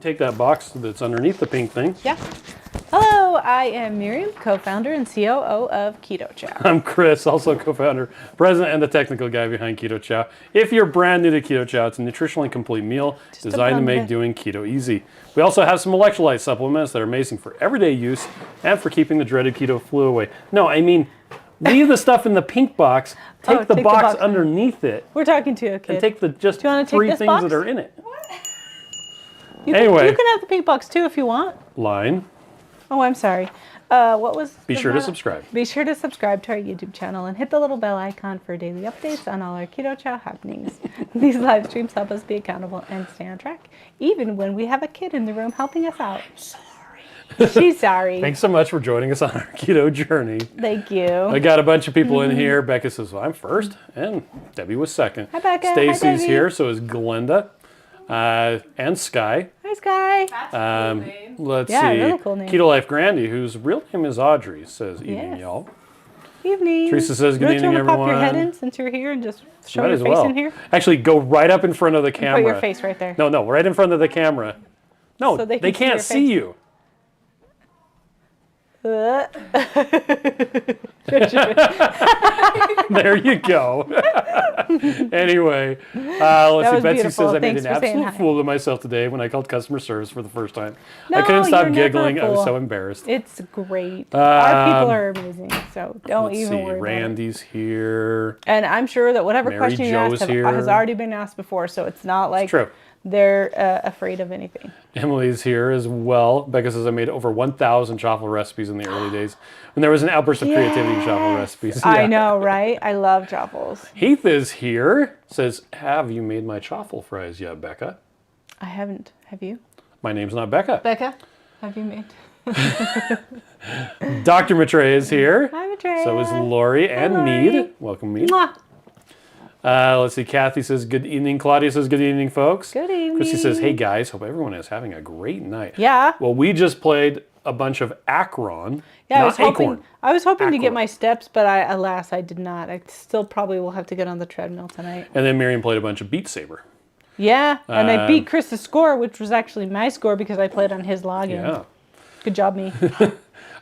take that box that's underneath the pink thing. Yeah. Hello, I am Miriam, co-founder and COO of Keto Chow. I'm Chris, also co-founder, president, and the technical guy behind Keto Chow. If you're brand new to Keto Chow, it's a nutritionally complete meal designed to make doing keto easy. We also have some electrolyte supplements that are amazing for everyday use and for keeping the dreaded keto flu away. No, I mean, leave the stuff in the pink box, take the box underneath it. We're talking to a kid. And take the just 3 things box? that are in it. Anyway. You can have the pink box too if you want. Line. Oh, I'm sorry. What was? Be sure to subscribe. Be sure to subscribe to our YouTube channel and hit the little bell icon for daily updates on all our Keto Chow happenings. These live streams help us be accountable and stay on track, even when we have a kid in the room helping us out. I'm sorry. She's sorry. Thanks so much for joining us on our keto journey. Thank you. I got a bunch of people in here. Becca says, well, I'm first, and Debbie was second. Hi, Becca. Stacy's here, so is Glenda, and Sky. Hi, Sky. That's a cool name. Let's see. Really cool name. Keto Life Grandy, whose real name is Audrey, says evening, y'all. Evening. Teresa says good evening, everyone. Pop your head in since you're here and just show Might your as face well. in here. Actually, go right up in front of the camera. Put your face right there. No, right in front of the camera. No, So they can't see you. There you go. Anyway, let's see. Betsy says I made an absolute fool of myself today when I called customer service for the first time. No, I couldn't stop you're giggling. never a I was fool. so embarrassed. It's great. Our people are amazing, so don't even worry Randy's about it. here. And I'm sure that whatever Mary question you asked has already been asked before, so it's not like they're afraid of anything. Emily's here as well. Becca says I made over 1,000 chaffle recipes in the early days when there was an outburst of creativity in chaffle recipes. Yeah. I know, right? I love chaffles. Heath is here. Says, have you made my chaffle fries yet, Becca? I haven't. Have you? My name's not Becca. Becca, have you made? Dr. Matre is here. Hi, Matre. So is Lori and Lori. Mead. Welcome, Mead. Mwah. Let's see. Kathy says, good evening. Claudia says, good evening, folks. Good evening. Chrissy says, hey, guys. Hope everyone is having a great night. Yeah. Well, we just played a bunch of Akron. Yeah, not Acorn. I was hoping to get Akron. my steps, but alas, I did not. I still probably will have to get on the treadmill tonight. And then Miriam played a bunch of Beat Saber. Yeah, and I beat Chris's score, which was actually my score because I played on his login. Yeah. Good job, me.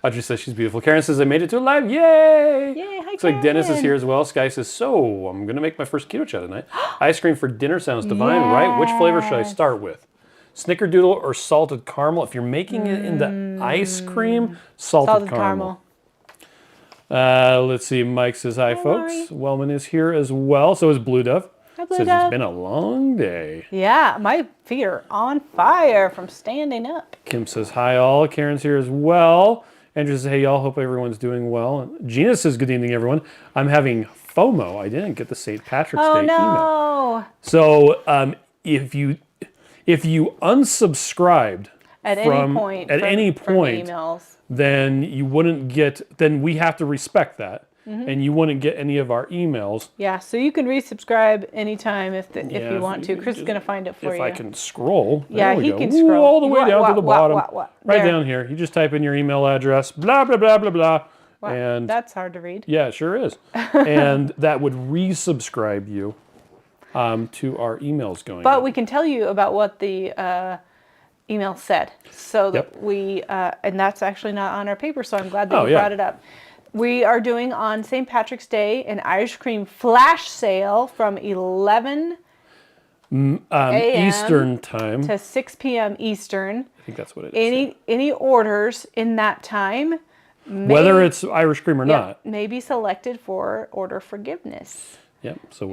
Audrey says she's beautiful. Karen says I made it to a live. Yay! Yay, hi, Looks like Dennis is Karen. here as well. Sky says, so I'm going to make my first keto chow tonight. Ice cream for dinner sounds divine, right? Which flavor should I start with? Snickerdoodle or salted caramel? If you're making it into ice cream, salted caramel. Let's see. Mike says, hi, folks. Lori. Wellman is here as well. So is Blue Dove. Hi, Blue Says Dove. it's been a long day. Yeah, my feet are on fire from standing up. Kim says, hi, all. Karen's here as well. Andrew says, hey, y'all. Hope everyone's doing well. And Gina says, good evening, everyone. I'm having FOMO. I didn't get the St. Patrick's Day email. Oh, no. So if you unsubscribed At any point, emails. then you wouldn't get, then we have to respect that. And you wouldn't get any of our emails. Yeah, so you can resubscribe anytime if you want to. Chris is going to find it for you. If I can scroll. Yeah, there we he go. can scroll. All the way down to the bottom. What? Right There. down here. You just type in your email address, blah, blah, blah, blah, blah. Wow, And that's hard to read. yeah, it sure is. And that would resubscribe you to our emails going But out. we can tell you about what the email said. So that and that's actually not on our paper, so I'm glad that you brought it up. We are doing on St. Patrick's Day an ice cream flash sale from 11 a.m. Eastern time. to 6 p.m. Eastern. I think that's what it is. Any orders in that time, Whether it's Irish cream or not. may be selected for order forgiveness. Yep. So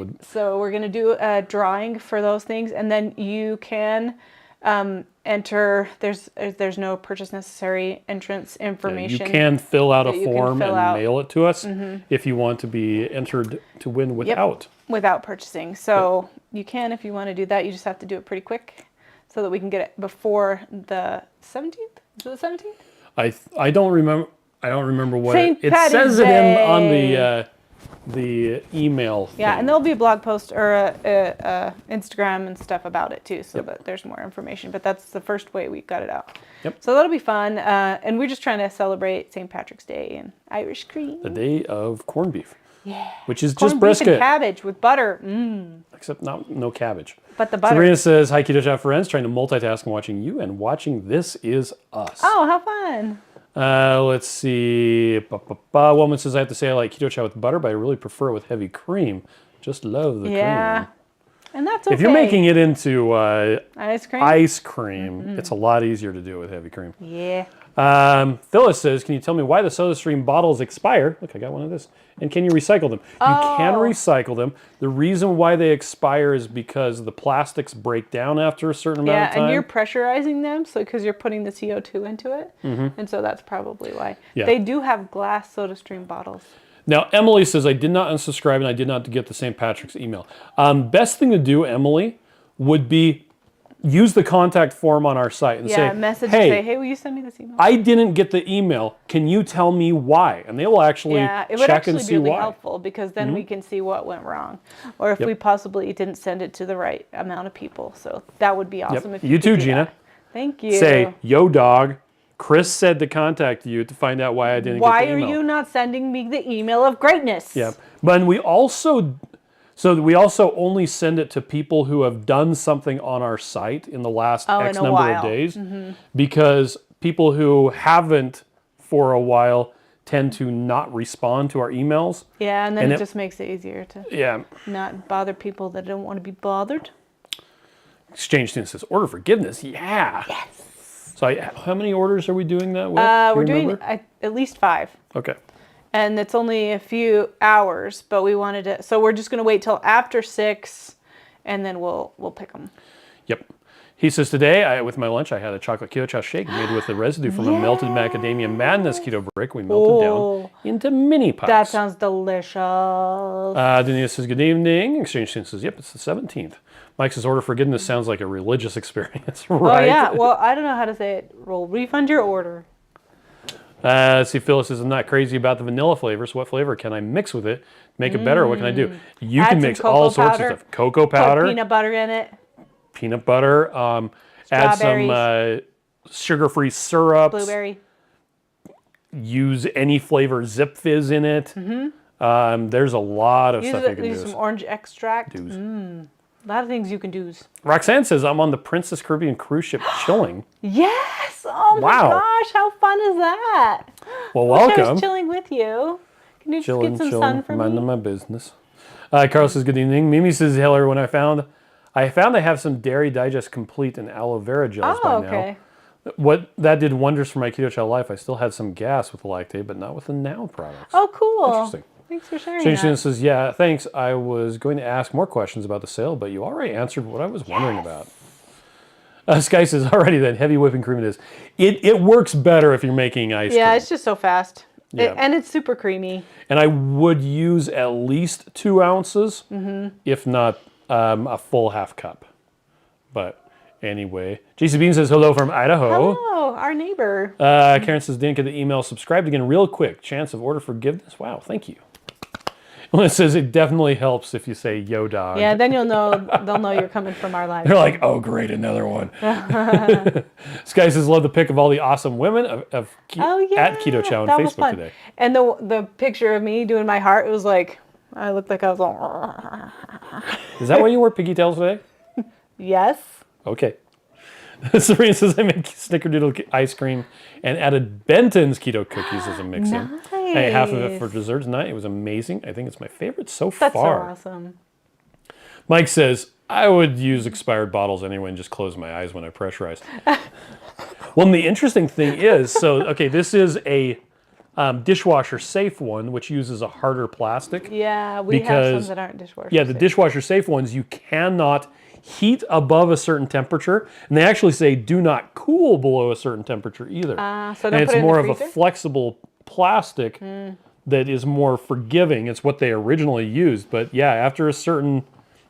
we're going to do a drawing for those things, and then you can enter. There's no purchase necessary entrance information. you can fill out a form and out. mail it to us if you want to be entered to win without. Without purchasing. So you can if you want to do that. You just have to do it pretty quick so that we can get it before the 17th. Is it the 17th? I don't remember. I don't remember what St. it Patty's says. It Day. on the email. Thing. Yeah, and there'll be a blog post or a Instagram and stuff about it too, so that there's more information. But that's the first way we got it out. Yep. So that'll be fun, and we're just trying to celebrate St. Patrick's Day and Irish cream. The day of corned beef. which is Corned just beef brisket. and cabbage with butter. Except no cabbage. But the butter. Sabrina says, hi, Keto Chow friends, trying to multitask and watching you and watching This Is Us. Oh, how fun. Let's see. Woman says, I have to say I like Keto Chow with butter, but I really prefer it with heavy cream. Just love the cream. And that's okay. If you're making it into ice cream, it's a lot easier to do it with heavy cream. Yeah. Phyllis says, can you tell me why the SodaStream bottles expire? Look, I got one of this. And can you recycle them? You can recycle them. The reason why they expire is because the plastics break down after a certain amount of time. Yeah, and you're pressurizing them, so because you're putting the CO2 into it. And so that's probably why. Yeah. They do have glass SodaStream bottles. Now, Emily says, I did not unsubscribe and I did not get the St. Patrick's email. Best thing to do, Emily, would be use the contact form on our site and say, message hey, and say, hey, will you send me this email? I didn't get the email. Can you tell me why? And they will actually it would check actually and see be really why. helpful because then we can see what went wrong. Or if we possibly didn't send it to the right amount of people. So that would be awesome if you too, could do Gina. that. Thank you. Say, yo, dog. Chris said to contact you to find out why I didn't get the email. Why are you not sending me the email of greatness? Yeah. But we also only send it to people who have done something on our site in the last X number of days. Because people who haven't for a while tend to not respond to our emails. Yeah, and then it just makes it easier to not bother people that don't want to be bothered. Exchange Student says, order forgiveness. Yeah. Yes. So how many orders are we doing that with? We're doing at least 5. Okay. And it's only a few hours, but we wanted to, so we're just going to wait till after 6 and then we'll pick them. Yep. He says, today, with my lunch, I had a chocolate Keto Chow shake made with the residue from a melted macadamia madness keto brick we melted down into mini pies. That sounds delicious. Deanna says, good evening. Exchange Student says, yep, it's the 17th. Mike says, order forgiveness sounds like a religious experience, right? Oh, yeah. Well, I don't know how to say it. We'll refund your order. Let's see, Phyllis says, I'm not crazy about the vanilla flavor, so what flavor can I mix with it to make it better? What can I do? You can mix all sorts of stuff. Cocoa powder. Put peanut butter in it. Peanut butter. Add some sugar-free syrups. Blueberry. Use any flavor Zipp Fizz in it. There's a lot of stuff you can do. Use some orange extract. A lot of things you can do. Roxanne says, I'm on the Princess Caribbean cruise ship chilling. Yes! Oh my gosh, how fun is that? Well, welcome. I was chilling with you. Can you just get some sun for me? Minding my business. Carl says, good evening. Mimi says, hello everyone. I found I have some Dairy Digest Complete and aloe vera gels by now. That did wonders for my Keto Chow life. I still had some gas with the lactate, but not with the Now products. Oh, cool. Interesting. Thanks for sharing Shane that. says, yeah, thanks. I was going to ask more questions about the sale, but you already answered what I was wondering about. Sky says, alrighty then, heavy whipping cream it is. It works better if you're making ice cream. Yeah, it's just so fast. Yeah. And it's super creamy. And I would use at least 2 ounces, if not a full half cup. But anyway, JC Bean says, hello from Idaho. Hello, our neighbor. Karen says, didn't get the email. Subscribed again real quick. Chance of order forgiveness. Wow, thank you. Well, it says it definitely helps if you say yo dog. Yeah, then they'll know you're coming from our lives. They're like, oh great, another one. Sky says, love the pic of all the awesome women at Keto Chow on Facebook today. And the picture of me doing my heart, it was like, I looked like I was all... Is that why you wore pigtails today? Yes. Okay. Serena says, I make snickerdoodle ice cream and added Benton's keto cookies as a mix-in. Nice. I ate half of it for dessert tonight. It was amazing. I think it's my favorite so That's far. That's so awesome. Mike says, I would use expired bottles anyway and just close my eyes when I pressurize. Well, and the interesting thing is, this is a dishwasher safe one, which uses a harder plastic. Yeah, we have some that aren't dishwasher safe. The dishwasher safe ones, you cannot heat above a certain temperature, and they actually say do not cool below a certain temperature either. So and it's more of a flexible plastic that is more forgiving. It's what they originally used, but yeah, after a certain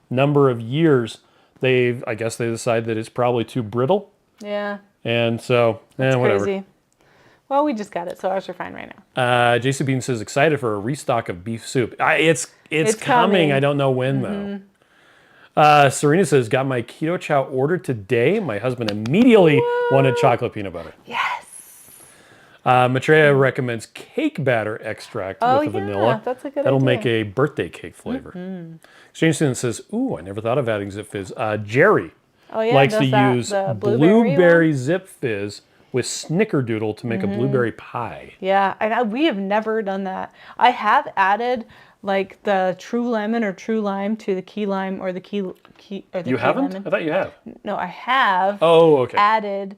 number of years, I guess they decide that it's probably too brittle. Yeah. And so, whatever. Crazy. Well, we just got it, so ours are fine right now. JC Bean says, excited for a restock of beef soup. It's coming. I don't know when though. Serena says, got my Keto Chow ordered today. My husband immediately wanted chocolate peanut butter. Yes. Maitreya recommends cake batter extract with the vanilla. That's a good That'll idea. make a birthday cake flavor. Exchange Student says, ooh, I never thought of adding Zipp Fizz. Jerry likes to use blueberry Zipp Fizz with snickerdoodle to make a blueberry pie. Yeah, we have never done that. I have added like the true lemon or true lime to the key lime or the key or the You key haven't? lemon. I thought you have. No, I have. Oh, okay. Added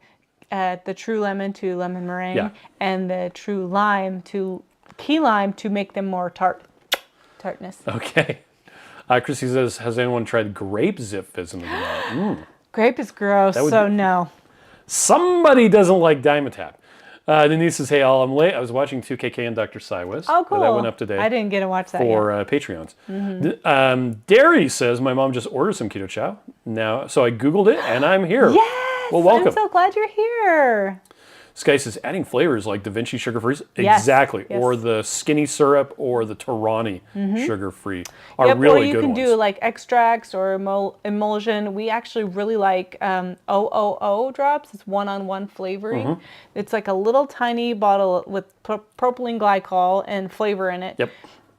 the true lemon to lemon meringue and the true lime to key lime to make them more tartness. Okay. Chrissy says, has anyone tried grape Zipp Fizz in the vanilla? Grape is gross, so no. Somebody doesn't like Dimetapp. Denise says, hey, all, I'm late. I was watching 2KK and Dr. Cywis. Oh, cool. That went up today. I didn't get to watch that for Patreons. Derry says, my mom just ordered some Keto Chow now, so I Googled it, and I'm here. Yes! Well, welcome. I'm so glad you're here. Sky says, adding flavors like Da Vinci sugar-free. Yes. Exactly. Yes. Or the skinny syrup or the Torani sugar-free are really good ones. Or you can do like extracts or emulsion. We actually really like OOO drops. It's one-on-one flavoring. It's like a little tiny bottle with propylene glycol and flavor in it. Yep.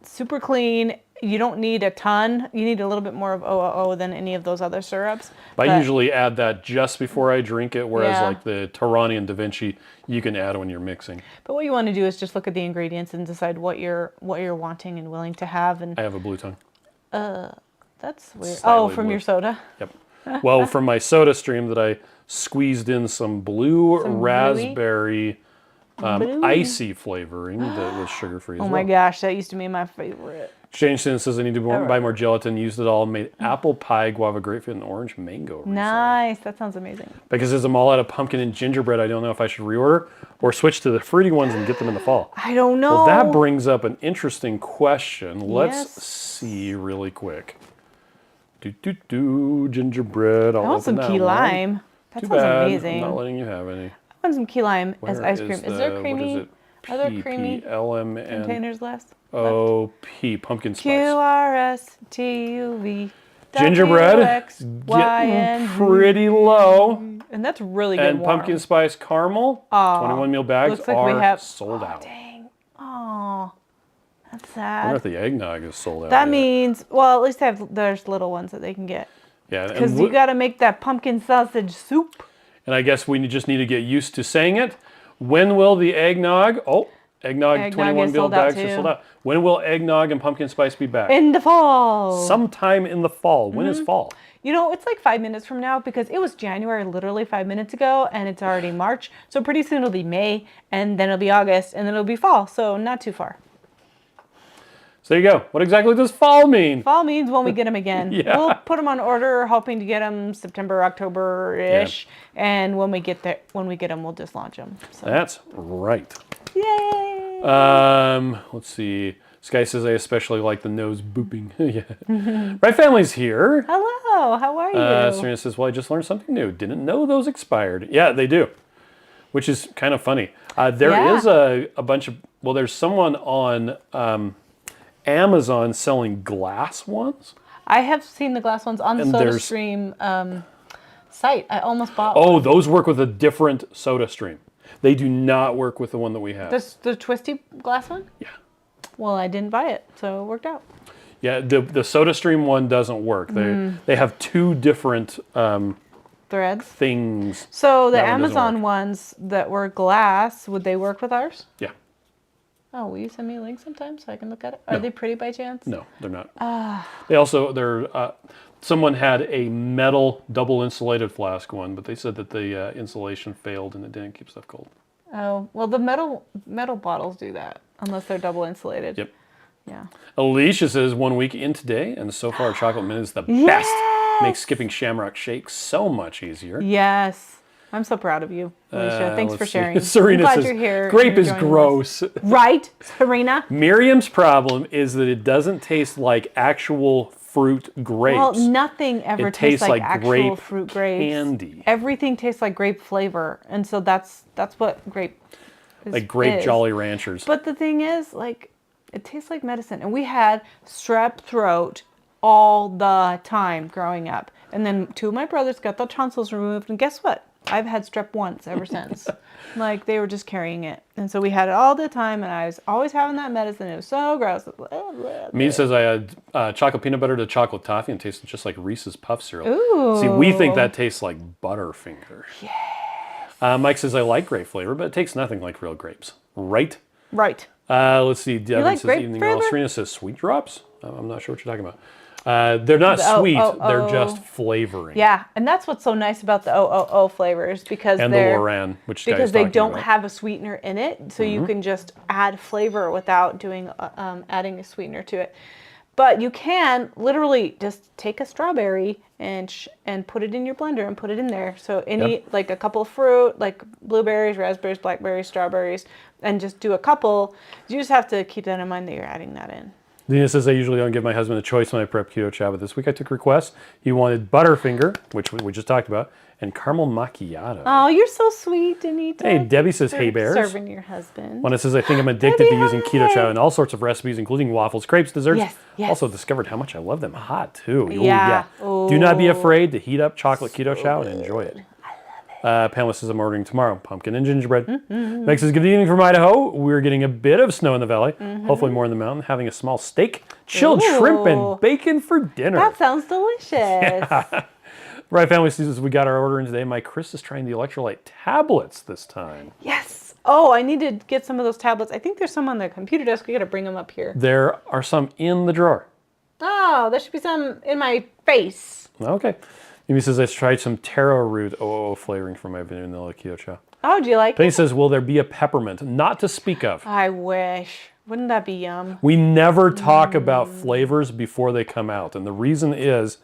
Super clean. You don't need a ton. You need a little bit more of OOO than any of those other syrups. I usually add that just before I drink it, whereas like the Torani and Da Vinci, you can add when you're mixing. But what you want to do is just look at the ingredients and decide what you're wanting and willing to have. And I have a blue tongue. that's weird. Slightly From blue. your soda? Yep. Well, from my soda stream that I squeezed in some blue raspberry icy flavoring that was sugar-free as well. Oh my gosh, that used to be my favorite. Exchange Student says I need to buy more gelatin, used it all, made apple pie, guava, grapefruit, and orange mango recently. Nice, that sounds amazing. Because as I'm all out of pumpkin and gingerbread, I don't know if I should reorder or switch to the fruity ones and get them in the fall. I don't know. Well, that brings up an interesting question. Let's see really quick. Gingerbread. I want some key lime. That sounds amazing. I'm not letting you have any. I want some key lime as ice cream. Is there creamy? Are there creamy LMN containers left? OP pumpkin spice. QRSTUV. Gingerbread getting pretty low. And that's really good. And pumpkin spice caramel, 21 meal bags are sold out. Dang. Oh, that's I wonder sad. if the eggnog is sold out. That means, well, at least there's little ones that they can get. Yeah, because you got to make that pumpkin sausage soup. And I guess we just need to get used to saying it. When will the eggnog? Eggnog 21 meal bags are sold out. When will eggnog and pumpkin spice be back? In the fall. Sometime in the fall. When is fall? You know, it's like 5 minutes from now because it was January literally 5 minutes ago and it's already March. So pretty soon it'll be May and then it'll be August and then it'll be fall. So not too far. So there you go. What exactly does fall mean? Fall means when we get them again. Yeah. We'll put them on order, hoping to get them September, October-ish. Yeah. And when we get them, we'll just launch them. So. That's right. Yay! Let's see. Sky says I especially like the nose booping. Yeah. Right family's here. Hello. How are you? Serena says, well, I just learned something new. Didn't know those expired. Yeah, they do. Which is kind of funny. There is a bunch of, well, there's someone on Amazon selling glass ones. I have seen the glass ones on the SodaStream site. I almost bought one. Oh, those work with a different SodaStream. They do not work with the one that we have. The twisty glass one? Yeah. Well, I didn't buy it, so it worked out. Yeah, the SodaStream one doesn't work. They have two different threads things. So the Amazon ones that were glass, would they work with ours? Yeah. Oh, will you send me a link sometime so I can look at it? Are they pretty by chance? No, they're not. Someone had a metal double insulated flask one, but they said that the insulation failed and it didn't keep stuff cold. Oh, well, the metal bottles do that unless they're double insulated. Yep. Yeah. Alicia says 1 week in today, and so far chocolate mint is the best. Makes skipping Shamrock shake so much easier. Yes. I'm so proud of you, Alicia. Thanks for sharing. Serena I'm glad says, you're here. Grape is gross. Right, Serena? Miriam's problem is that it doesn't taste like actual fruit grapes. Well, nothing ever tastes like actual fruit grapes. Candy. Everything tastes like grape flavor, and so that's what grape is. Like grape Jolly Ranchers. But the thing is, like, it tastes like medicine. And we had strep throat all the time growing up. And then 2 of my brothers got the tonsils removed, and guess what? I've had strep once ever since. Like, they were just carrying it. And so we had it all the time, and I was always having that medicine. It was so gross. Me says I had chocolate peanut butter to chocolate toffee and tasted just like Reese's Puff cereal. Ooh. See, we think that tastes like Butterfinger. Yes. Mike says I like grape flavor, but it tastes nothing like real grapes. Right? Right. Let's see. Devin like says grape evening flavor? well. Serena says sweet drops. I'm not sure what you're talking about. They're not sweet. They're just flavoring. Yeah, and that's what's so nice about the O flavors because and the Loran, which because they don't about. have a sweetener in it, so you can just add flavor without doing adding a sweetener to it. But you can literally just take a strawberry and put it in your blender and put it in there. So like a couple of fruit, like blueberries, raspberries, blackberries, strawberries, and just do a couple. You just have to keep that in mind that you're adding that in. Deanna says, I usually don't give my husband a choice when I prep Keto Chow, but this week I took requests. He wanted Butterfinger, which we just talked about, and Caramel Macchiato. Oh, you're so sweet, Anita. Hey, Debbie says, hey, bears. Serving your husband. Wanda says, I think I'm addicted to using Keto Chow in all sorts of recipes, including waffles, crepes, desserts. Yes. Also discovered how much I love them hot, too. Yeah. Ooh, yeah. Do not be afraid to heat up chocolate Keto Chow and enjoy it. Pamela says, I'm ordering tomorrow. Pumpkin and gingerbread. Meg says, good evening from Idaho. We're getting a bit of snow in the valley. Hopefully more in the mountain. Having a small steak, chilled shrimp, and bacon for dinner. That sounds delicious. Yeah. Right, family says we got our order in today. My Chris is trying the electrolyte tablets this time. Yes. Oh, I need to get some of those tablets. I think there's some on the computer desk. We got to bring them up here. There are some in the drawer. Oh, there should be some in my face. Okay. Amy says, I tried some taro root OO flavoring for my vanilla Keto Chow. Oh, do you like Penny it? says, will there be a peppermint? Not to speak of. I wish. Wouldn't that be yum? We never talk about flavors before they come out. And the reason is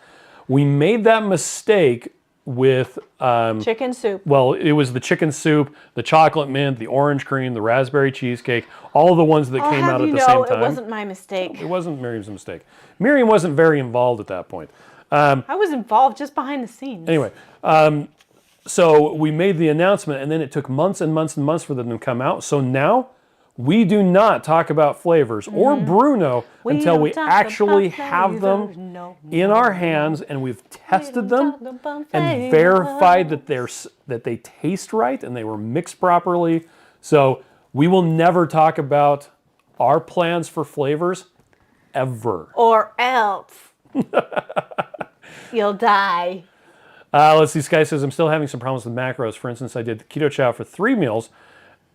we made that mistake with... chicken soup. Well, it was the chicken soup, the chocolate mint, the orange cream, the raspberry cheesecake, all of the ones that came out at the same time. It wasn't my mistake. It wasn't Miriam's mistake. Miriam wasn't very involved at that point. I was involved just behind the scenes. Anyway, so we made the announcement, and then it took months and months and months for them to come out. So now we do not talk about flavors or Bruno until we actually have them in our hands, and we've tested them and verified that they taste right and they were mixed properly. So we will never talk about our plans for flavors ever. Or else. You'll die. Let's see. Sky says, I'm still having some problems with macros. For instance, I did Keto Chow for 3 meals.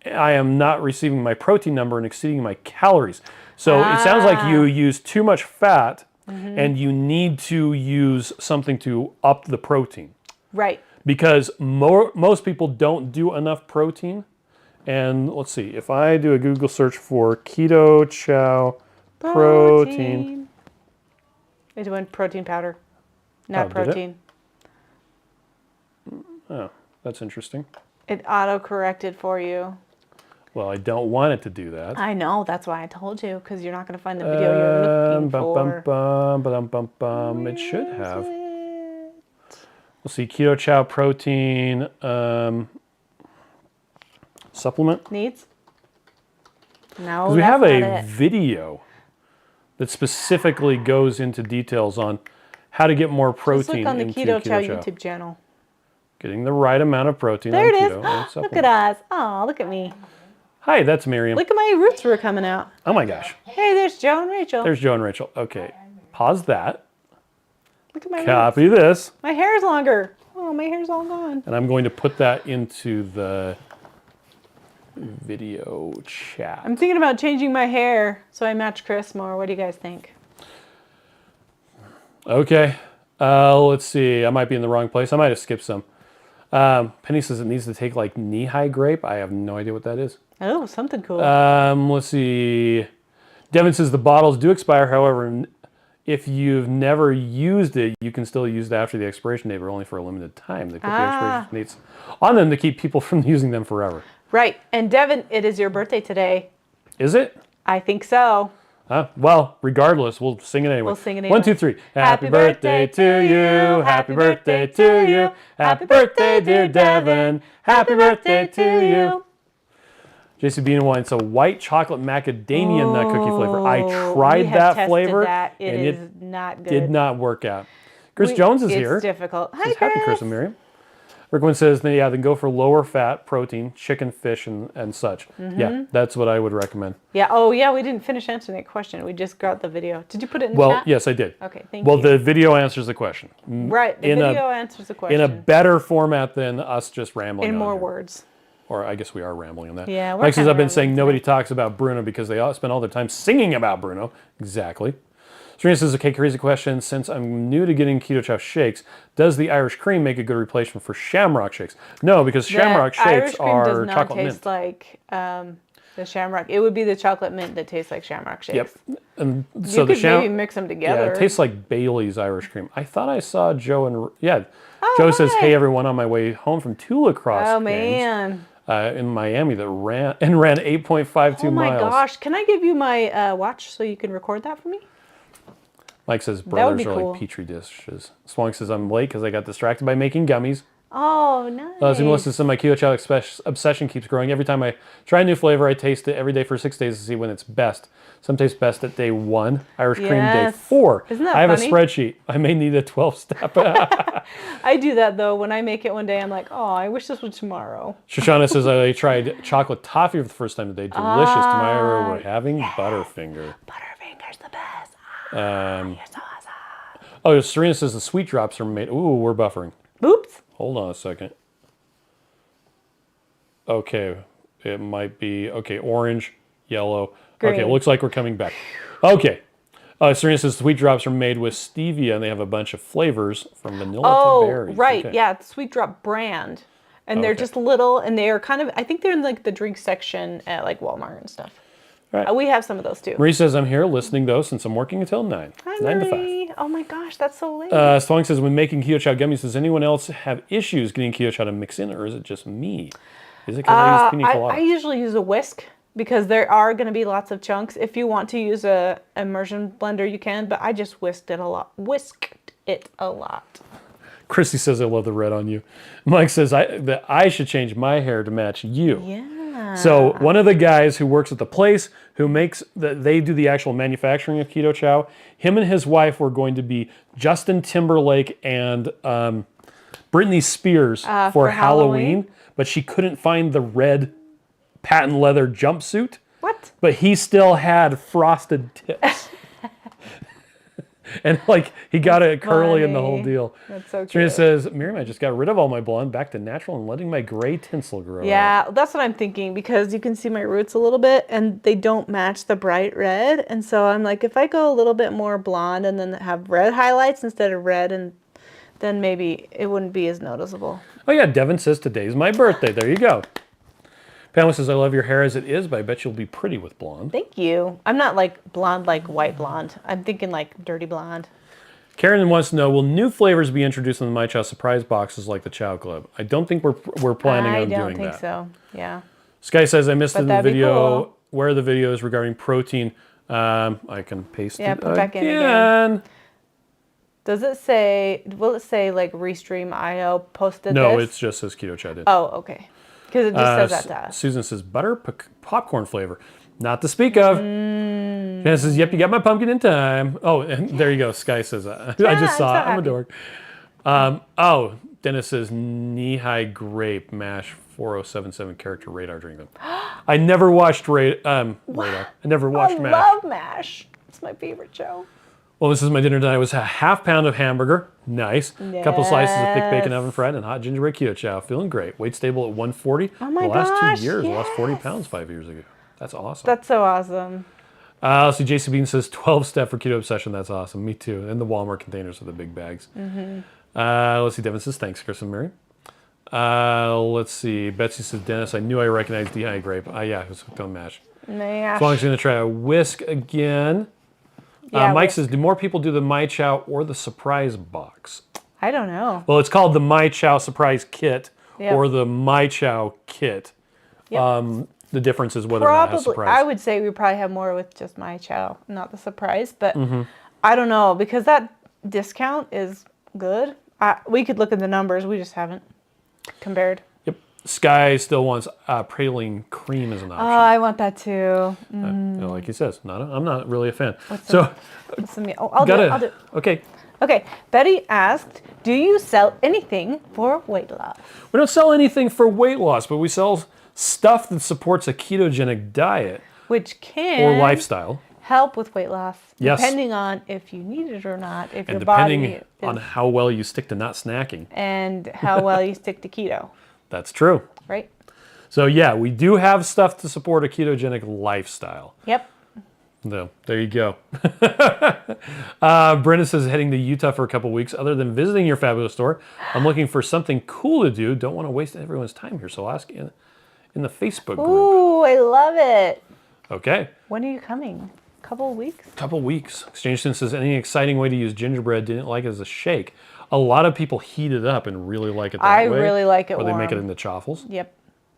I am not receiving my protein number and exceeding my calories. So it sounds like you use too much fat and you need to use something to up the protein. Right. Because most people don't do enough protein. And let's see. If I do a Google search for Keto Chow protein. It went protein powder, not protein. Oh, that's interesting. It auto-corrected for you. Well, I don't want it to do that. I know, that's why I told you, because you're not going to find the video you're looking for. It should have. We'll see, Keto Chow protein supplement. Needs? No, we have a video that specifically goes into details on how to get more protein into into Keto Chow Keto Chow. YouTube channel. Getting the right amount of protein there on it keto. is. Look at us. Oh, look at me. Hi, that's Miriam. Look at my roots were coming out. Oh my gosh. Hey, there's Joe and Rachel. There's Joe and Rachel. Okay, pause that. Look at my Copy roots. this. My hair's longer. Oh, my hair's all gone. And I'm going to put that into the video chat. I'm thinking about changing my hair so I match Chris more. What do you guys think? Okay. Let's see. I might be in the wrong place. I might have skipped some. Penny says it needs to take like knee-high grape. I have no idea what that is. Oh, something cool. Let's see. Devin says the bottles do expire. However, if you've never used it, you can still use it after the expiration date, but only for a limited time. They put the expiration dates on them to keep people from using them forever. Right. And Devin, it is your birthday today. Is it? I think so. Well, regardless, we'll sing it anyway. We'll sing it anyway. 1, 2, 3. Happy birthday to you. Happy birthday to you. Happy birthday, dear Devin. Happy birthday to you. JC Bean Wine. So white chocolate macadamia nut cookie flavor. I tried that flavor. That. And is not good. Did not work out. Chris Jones is here. It's difficult. Hi, Chris. Chris. Happy Chris and Miriam. Rickman says, then go for lower fat protein, chicken, fish, and such. Yeah, that's what I would recommend. Yeah. Oh, yeah. We didn't finish answering that question. We just got the video. Did you put it in the chat? Well, yes, I did. Okay, thank you. Well, the video answers the question. Right. The video answers the question. In a better format than us just rambling in on more here. words. Or I guess we are rambling on that. Yeah, we're Mike says, I've been rambling saying today. nobody talks about Bruno because they all spend all their time singing about Bruno. Exactly. Serena says, okay, crazy question. Since I'm new to getting Keto Chow shakes, does the Irish cream make a good replacement for Shamrock shakes? No, because Shamrock shakes are chocolate mint. Irish cream does not taste like the Shamrock. It would be the chocolate mint that tastes like Shamrock shakes. Yep. And so you could maybe mix them together. Yeah, it tastes like Bailey's Irish cream. I thought I saw Joe and... Joe says, hey, everyone, on my way home from two lacrosse games. Man. In Miami that ran 8.52 miles. Oh my gosh. Can I give you my watch so you can record that for me? Mike says brothers are like petri dishes. Swang says I'm late because I got distracted by making gummies. Oh, nice. Melissa says my Keto Chow obsession keeps growing. Every time I try a new flavor, I taste it every day for 6 days to see when it's best. Some taste best at day 1, Irish cream day 4. Isn't that I have funny? a spreadsheet. I may need a 12-step. I do that though. When I make it one day, I'm like, oh, I wish this was tomorrow. Shoshana says I tried chocolate toffee for the first time today. Delicious. Tomorrow we're having Butterfinger. Butterfinger's the best. You're so awesome. Oh, Serena says the sweet drops are made. Ooh, we're buffering. Oops. Hold on a second. Okay, it might be, orange, yellow. Green. Okay, it looks like we're coming back. Okay. Serena says sweet drops are made with stevia, and they have a bunch of flavors from vanilla to berries. Right. Okay. Yeah, it's Sweet Drop brand. And they're just little, and they are kind of, I think they're in like the drink section at like Walmart and stuff. Right. We have some of those too. Marie says, I'm here listening, though, since I'm working until 9. Hi, 9 to 5. Marie. Oh my gosh, that's so late. Swang says, when making Keto Chow gummies, does anyone else have issues getting Keto Chow to mix in, or is it just me? Is it because I use pina colada? I usually use a whisk because there are going to be lots of chunks. If you want to use a immersion blender, you can, but I just whisked it a lot. Chrissy says, I love the red on you. Mike says that I should change my hair to match you. Yeah. So one of the guys who works at the place who makes, they do the actual manufacturing of Keto Chow, him and his wife were going to be Justin Timberlake and Britney Spears for Halloween, but she couldn't find the red patent leather jumpsuit. What? But he still had frosted tips. And like he got it curly and the whole deal. That's so Trina cute. says, Miriam, I just got rid of all my blonde, back to natural, and letting my gray tinsel grow. Yeah, that's what I'm thinking because you can see my roots a little bit and they don't match the bright red. And so I'm like, if I go a little bit more blonde and then have red highlights instead of red, and then maybe it wouldn't be as noticeable. Oh yeah, Devin says today's my birthday. There you go. Pamela says, I love your hair as it is, but I bet you'll be pretty with blonde. Thank you. I'm not like blonde, like white blonde. I'm thinking like dirty blonde. Karen wants to know, will new flavors be introduced in the My Chow surprise boxes like the Chow Club? I don't think we're planning on doing that. I don't think so. Yeah. Sky says, I missed it in the that'd be video. cool. Where are the videos regarding protein? I can paste it put back in again. Does it say, will it say like Restream IO posted No, this? it just says Keto Chow did. Oh, okay. Because it just says that to us. Susan says, butter popcorn flavor. Not to speak of. Jenna says, yep, you got my pumpkin in time. Oh, and there you go. Sky says, I just saw it. I'm a dork. Dennis says, knee-high grape mash 4077 character radar drink them. I never watched radar. I never watched MASH. I love MASH. It's my favorite show. Well, this is my dinner tonight. It was a half pound of hamburger. Nice. A couple slices of thick bacon oven fried and hot gingerbread keto chow. Feeling great. Weight stable at 140. Oh my the last gosh, 2 years. I lost 40 pounds 5 years ago. That's awesome. That's so awesome. Let's see. JC Bean says 12-step for keto obsession. That's awesome. Me too. And the Walmart containers with the big bags. Let's see. Devin says, thanks, Chris and Miriam. Let's see. Betsy says, Dennis, I knew I recognized dehydrated grape. Yeah, it was hooked on MASH. MASH. So I'm going to try a whisk again. Yeah, Mike says, do more people do the My Chow or the surprise box? I don't know. Well, it's called the My Chow surprise kit Yep. or the My Chow kit. Yep. The difference is whether or not it has surprise. I would say we probably have more with just My Chow, not the surprise. But I don't know, because that discount is good. We could look at the numbers. We just haven't compared. Yep. Sky still wants praline cream as an option. Oh, I want that too. Like he says, I'm not really a fan. I'll do it. Okay. Okay, Betty asked, do you sell anything for weight loss? We don't sell anything for weight loss, but we sell stuff that supports a ketogenic diet. Which can or lifestyle. Help with weight loss, yes. depending on if you need it or not, if and your depending body on how well you stick to not snacking. And how well you stick to keto. That's true. Right? So yeah, we do have stuff to support a ketogenic lifestyle. Yep. No, there you go. Brenda says, heading to Utah for a couple weeks. Other than visiting your fabulous store, I'm looking for something cool to do. Don't want to waste everyone's time here, so I'll ask in the Facebook group. Ooh, I love it. Okay. When are you coming? Couple weeks? Couple weeks. Exchange Student says, any exciting way to use gingerbread? Didn't like it as a shake. A lot of people heat it up and really like it that way. I really like it Or warm. they make it into chaffles. Yep.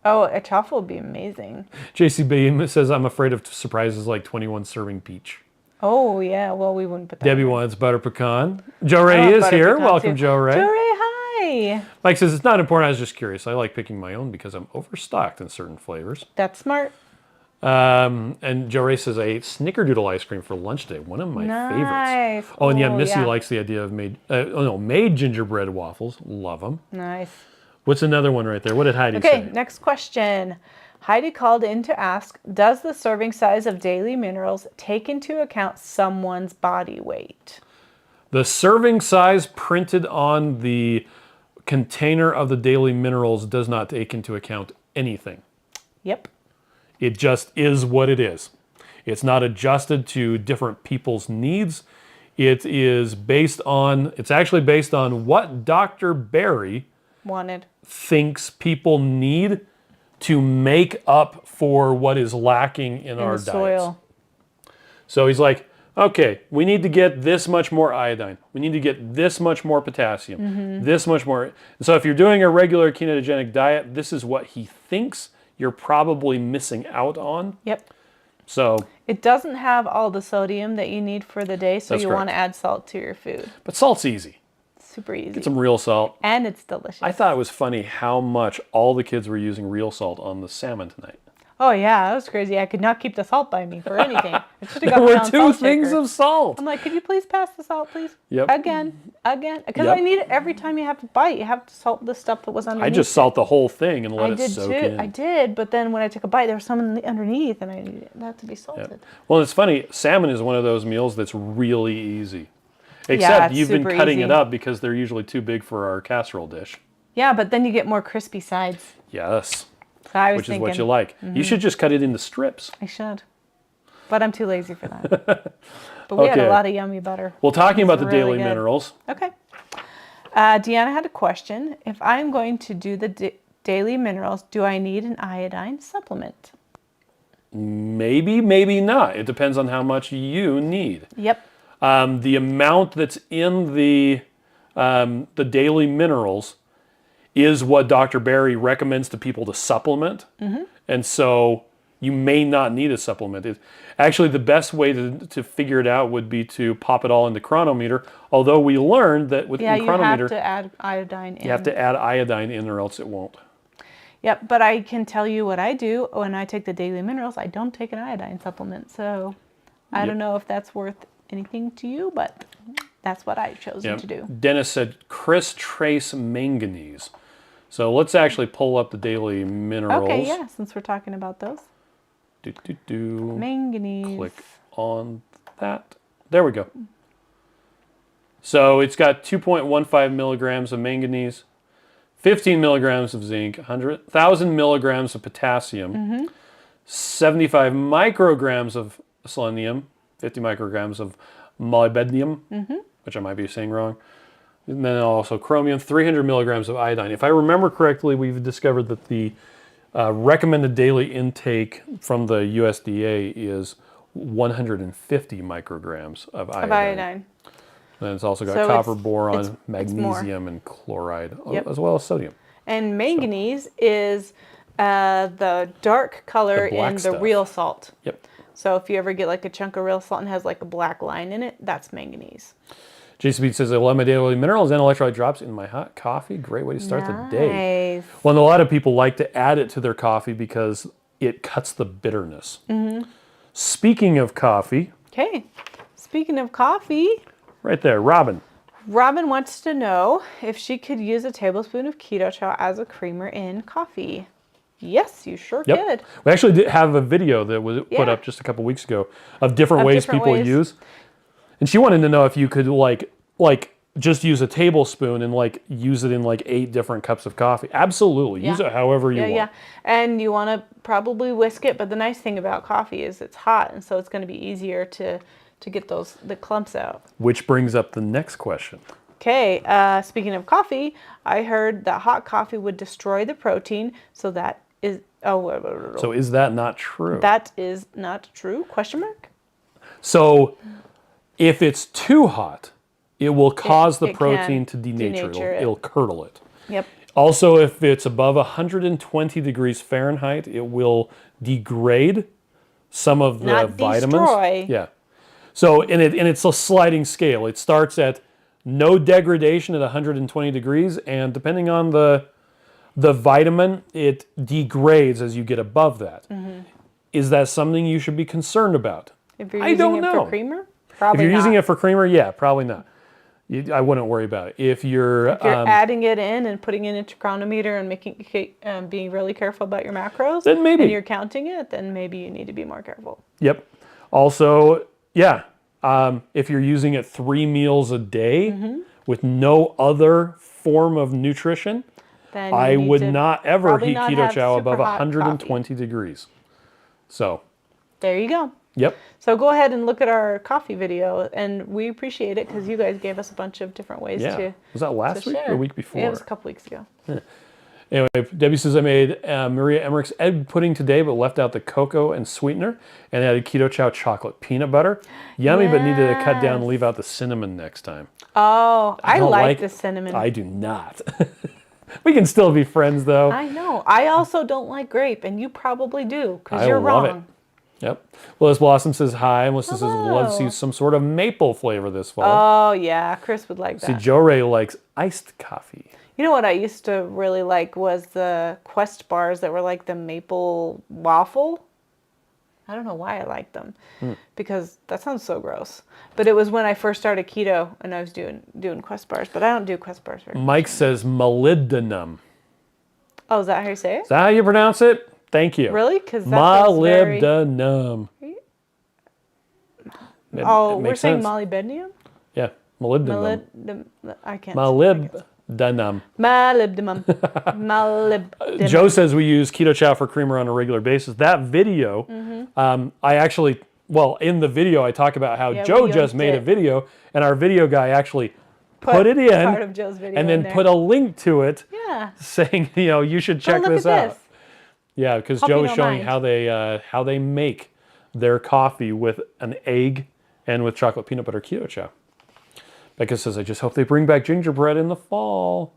Oh, a chaffle would be amazing. JCB says, I'm afraid of surprises like 21 serving peach. Oh, yeah. Well, we wouldn't put that Debbie wants butter pecan. Joe Ray is here. Welcome, Joe Ray. Joe Ray, hi. Mike says, it's not important. I was just curious. I like picking my own because I'm overstocked in certain flavors. That's smart. And Joe Ray says, I ate snickerdoodle ice cream for lunch today. One of my favorites. Oh, and yeah, Missy likes the idea of made gingerbread waffles. Love them. Nice. What's another one right there? What did Heidi say? Okay, next question. Heidi called in to ask, does the serving size of daily minerals take into account someone's body weight? The serving size printed on the container of the daily minerals does not take into account anything. Yep. It just is what it is. It's not adjusted to different people's needs. It's actually based on what Dr. Berry thinks people need to make up for what is lacking in our diets. Soil. So he's like, okay, we need to get this much more iodine. We need to get this much more potassium, this much more. And so if you're doing a regular ketogenic diet, this is what he thinks you're probably missing out on. Yep. So it doesn't have all the sodium that you need for the day, so you want to add salt to your food. But salt's easy. Super easy. Get some real salt. And it's delicious. I thought it was funny how much all the kids were using real salt on the salmon tonight. Oh yeah, that was crazy. I could not keep the salt by me for anything. I should have got there were two things of salt. I'm like, could you please pass the salt, please? Yep. Again. Because I need it every time you have to bite. You have to salt the stuff that was underneath. I just salt the whole thing and let it soak in. I did, but then when I took a bite, there was some underneath, and I needed that to be salted. Yep. Well, it's funny. Salmon is one of those meals that's really easy. Except you've been cutting it up because they're usually too big for our casserole dish. Yeah, but then you get more crispy sides. Yes. Which is what you like. You should just cut it into strips. I should. But I'm too lazy for that. But we had a lot of yummy butter. Well, talking about the daily minerals. Okay. Deanna had a question. If I'm going to do the daily minerals, do I need an iodine supplement? Maybe, maybe not. It depends on how much you need. Yep. The amount that's in the daily minerals is what Dr. Berry recommends to people to supplement. And so you may not need a supplement. Actually, the best way to figure it out would be to pop it all in the chronometer, although we learned that with the chronometer, you have to add iodine in. You have to add iodine in or else it won't. Yep, but I can tell you what I do when I take the daily minerals. I don't take an iodine supplement, so I don't know if that's worth anything to you, but that's what I've chosen to do. Dennis said Chris Trace manganese. So let's actually pull up the daily minerals. Okay, yeah, since we're talking about those. Manganese. Click on that. There we go. So it's got 2.15 milligrams of manganese, 15 milligrams of zinc, 1,000 milligrams of potassium, 75 micrograms of selenium, 50 micrograms of molybdenum, which I might be saying wrong. And then also chromium, 300 milligrams of iodine. If I remember correctly, we've discovered that the recommended daily intake from the USDA is 150 micrograms of iodine. And it's also got copper, boron, magnesium, and chloride, as well as sodium. And manganese is the dark color in the real salt. Yep. So if you ever get like a chunk of real salt and has like a black line in it, that's manganese. JCB says, I love my daily minerals and electrolyte drops in my hot coffee. Great way to start the day. Well, and a lot of people like to add it to their coffee because it cuts the bitterness. Speaking of coffee. Okay. Speaking of coffee. Right there, Robin. Robin wants to know if she could use a tablespoon of Keto Chow as a creamer in coffee. Yes, you sure could. We actually did have a video that was put up just a couple weeks ago of different ways people use. And she wanted to know if you could like just use a tablespoon and like use it in like 8 different cups of coffee. Absolutely. Use it however you want. Yeah. And you want to probably whisk it, but the nice thing about coffee is it's hot, and so it's going to be easier to get the clumps out. Which brings up the next question. Okay, speaking of coffee, I heard that hot coffee would destroy the protein, so that is... So is that not true? That is not true? Question mark? So if it's too hot, it will cause the protein to denature. It'll curdle it. Yep. Also, if it's above 120 degrees Fahrenheit, it will degrade some of the vitamins. Destroy. Yeah. So, and it's a sliding scale. It starts at no degradation at 120 degrees, and depending on the vitamin, it degrades as you get above that. Mm-hmm. Is that something you should be concerned about? If you're using it for creamer? Probably not. If you're using it for creamer, yeah, probably not. I wouldn't worry about it. If you're adding it in and putting it into chronometer and being really careful about your macros, then maybe. And you're counting it, then maybe you need to be more careful. Yep. Also, yeah, if you're using it 3 meals a day with no other form of nutrition, then I would not ever heat Keto Chow above 120 degrees. So there you go. Yep. So go ahead and look at our coffee video, and we appreciate it because you guys gave us a bunch of different ways to Was that last week or the week before? Yeah, it was a couple weeks ago. Yeah. Anyway, Debbie says, I made Maria Emmerich's egg pudding today, but left out the cocoa and sweetener and added Keto Chow chocolate peanut butter. Yummy, but needed to cut down and leave out the cinnamon next time. Oh, I like the cinnamon. I do not. We can still be friends, though. I know. I also don't like grape, and you probably do because you're wrong. It. Yep. Willis Blossom says hi. Melissa says, let's use some sort of maple flavor this fall. Oh, yeah. Chris would like that. See, Joe Ray likes iced coffee. You know what I used to really like was the Quest bars that were like the maple waffle. I don't know why I liked them because that sounds so gross. But it was when I first started keto and I was doing Quest bars, but I don't do Quest bars very much. Mike says molybdenum. Oh, is that how you say it? Is that how you pronounce it? Thank you. Really? Because molybdenum. We're saying molybdenum? Yeah, molybdenum. I can't. Molybdenum. Molybdenum. Joe says we use Keto Chow for creamer on a regular basis. That video, I actually, in the video I talk about how Joe just made a video, and our video guy actually put it in, part of Joe's video and then put a link to it, saying you should check this out. Yeah, because Joe is showing how they make their coffee with an egg and with chocolate peanut butter Keto Chow. Becca says, I just hope they bring back gingerbread in the fall.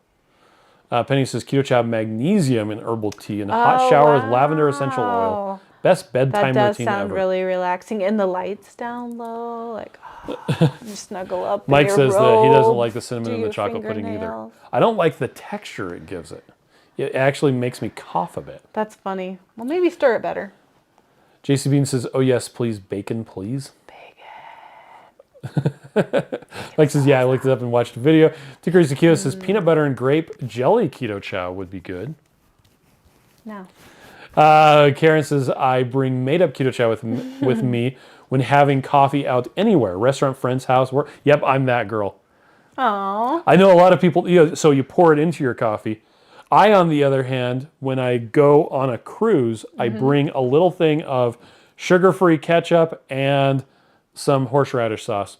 Penny says, Keto Chow magnesium in herbal tea and a hot shower with lavender essential oil. Best bedtime routine ever. That does sound really relaxing. And the lights down low, like, just snuggle up. Mike says that he doesn't like the cinnamon in the chocolate pudding either. I don't like the texture it gives it. It actually makes me cough a bit. That's funny. Well, maybe stir it better. JC Bean says, oh yes, please, bacon, please. Bacon. Mike says, yeah, I looked it up and watched the video. Tickery Keto says, peanut butter and grape jelly Keto Chow would be good. No. Karen says, I bring made-up Keto Chow with me when having coffee out anywhere. Restaurant, friend's house, work. Yep, I'm that girl. Aww. I know a lot of people, so you pour it into your coffee. I, on the other hand, when I go on a cruise, I bring a little thing of sugar-free ketchup and some horseradish sauce.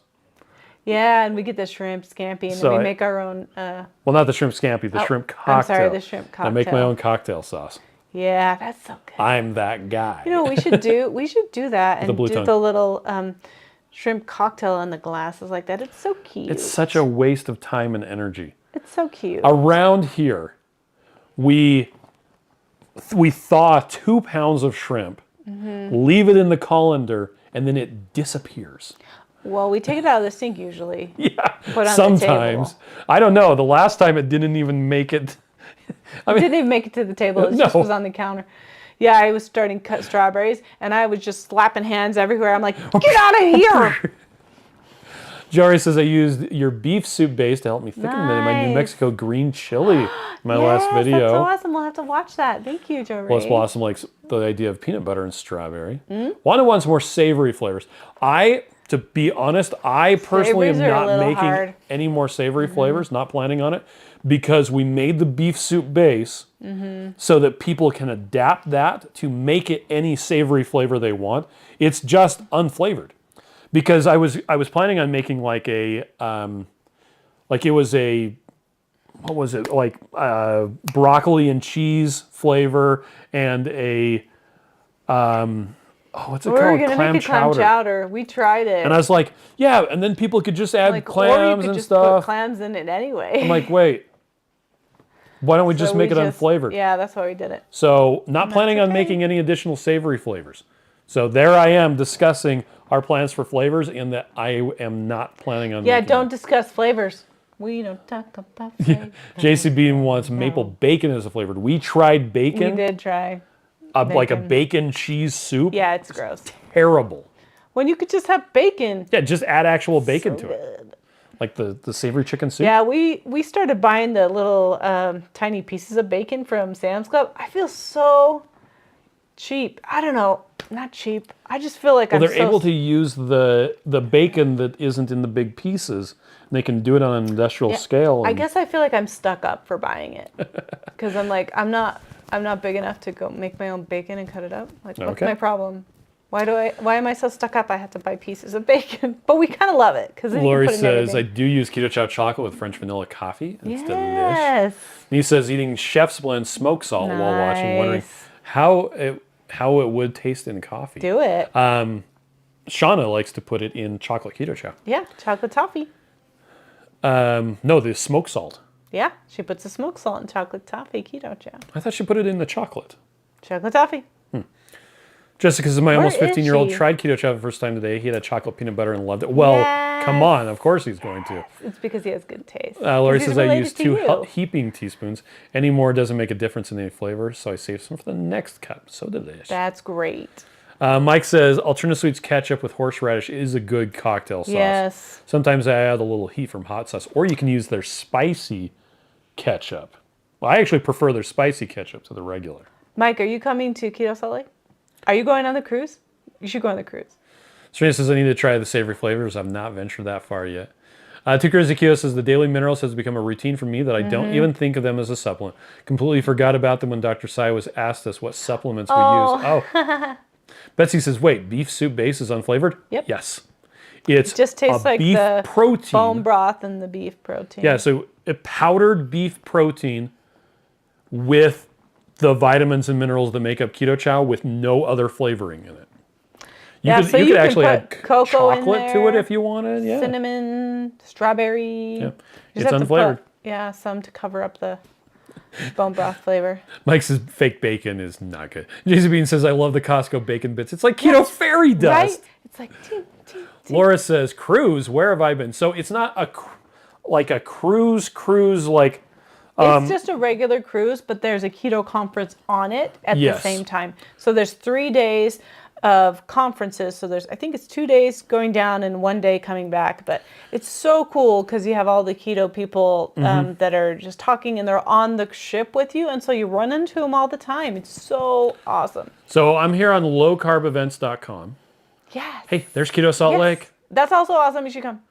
Yeah, and we get the shrimp scampi, and then we make our own... well, not the shrimp scampi, the shrimp cocktail. I'm sorry, the shrimp cocktail. I make my own cocktail sauce. Yeah, that's so good. I'm that guy. You know what we should do? We should do that and do the little shrimp cocktail in the glasses like that. It's so cute. It's such a waste of time and energy. It's so cute. Around here, we thaw 2 pounds of shrimp, leave it in the colander, and then it disappears. Well, we take it out of the sink usually. Yeah, put on sometimes. The table. I don't know. The last time it didn't even make it. It didn't even make it to the table. It just was on the counter. Yeah, I was starting to cut strawberries, and I was just slapping hands everywhere. I'm like, get out of here! Jory says, I used your beef soup base to help me thicken my New Mexico green chili in my last video. That's so awesome. We'll have to watch that. Thank you, Jory. Plus, Blossom likes the idea of peanut butter and strawberry. Wanda wants more savory flavors. To be honest, I personally am not making any more savory flavors, not planning on it, because we made the beef soup base so that people can adapt that to make it any savory flavor they want. It's just unflavored. Because I was planning on making like a broccoli and cheese flavor and a what's it called? We're gonna make a clam chowder. We tried it, and I was like, yeah, and then people could just add clams and stuff. Or you could just put clams in it anyway. I'm like, wait, why don't we just make it unflavored? Yeah, that's why we did it. So not planning on making any additional savory flavors. So there I am discussing our plans for flavors, in that I am not planning on. Yeah, don't discuss flavors. We don't talk about flavors. JCB wants maple bacon as a flavor. We tried bacon. We did try. Like a bacon cheese soup. Yeah, it's gross. Terrible. When you could just have bacon. Yeah, just add actual bacon to it. Like the savory chicken soup. Yeah, we started buying the little tiny pieces of bacon from Sam's Club. I feel so cheap. I don't know. Not cheap. I just feel like they're able to use the bacon that isn't in the big pieces. And they can do it on an industrial scale. I guess I feel like I'm stuck up for buying it. Because I'm like, I'm not big enough to go make my own bacon and cut it up. Like, what's my problem? Why am I so stuck up? I have to buy pieces of bacon, but we kind of love it because Lori says I do use Keto Chow chocolate with French vanilla coffee. And it's delish. And he says eating Chef's Blend smoke salt while watching, wondering how it would taste in coffee. Do it. Shauna likes to put it in chocolate Keto Chow. Yeah, chocolate toffee. No, the smoke salt. Yeah, she puts the smoke salt in chocolate toffee Keto Chow. I thought she put it in the chocolate. Chocolate toffee. Jessica says, my almost 15-year-old tried Keto Chow the first time today. He had a chocolate peanut butter and loved it. Well, come on. Of course he's going to. It's because he has good taste. Lori says, I use 2 heaping teaspoons. Any more doesn't make a difference in any flavor, so I saved some for the next cup. So delicious. That's great. Mike says, Alternative Sweets ketchup with horseradish is a good cocktail sauce. Yes. Sometimes I add a little heat from hot sauce, or you can use their spicy ketchup. Well, I actually prefer their spicy ketchup to the regular. Mike, are you coming to Keto Salt Lake? Are you going on the cruise? You should go on the cruise. Serena says, I need to try the savory flavors. I've not ventured that far yet. Two Crazy Keto says, the daily minerals has become a routine for me that I don't even think of them as a supplement. Completely forgot about them when Dr. Sai was asked us what supplements we use. Oh. Betsy says, wait, beef soup base is unflavored? Yep. Yes. It just tastes like beef the protein. Bone broth and the beef protein. Yeah, so a powdered beef protein with the vitamins and minerals that make up Keto Chow with no other flavoring in it. You could actually add chocolate to it if you wanted. Yeah. Cinnamon, strawberry. Yeah. It's unflavored. Some to cover up the bone broth flavor. Mike says fake bacon is not good. Jason Bean says, I love the Costco bacon bits. It's like keto fairy dust. Right? It's like, ting, ting, ting. Laura says, cruise, where have I been? So it's not a cruise like... it's just a regular cruise, but there's a keto conference on it at the same time. So there's 3 days of conferences. So I think it's 2 days going down and 1 day coming back. But it's so cool because you have all the keto people that are just talking and they're on the ship with you. And so you run into them all the time. It's so awesome. So I'm here on lowcarbevents.com. Yes. Hey, there's Keto Salt Lake. That's also awesome. You should come.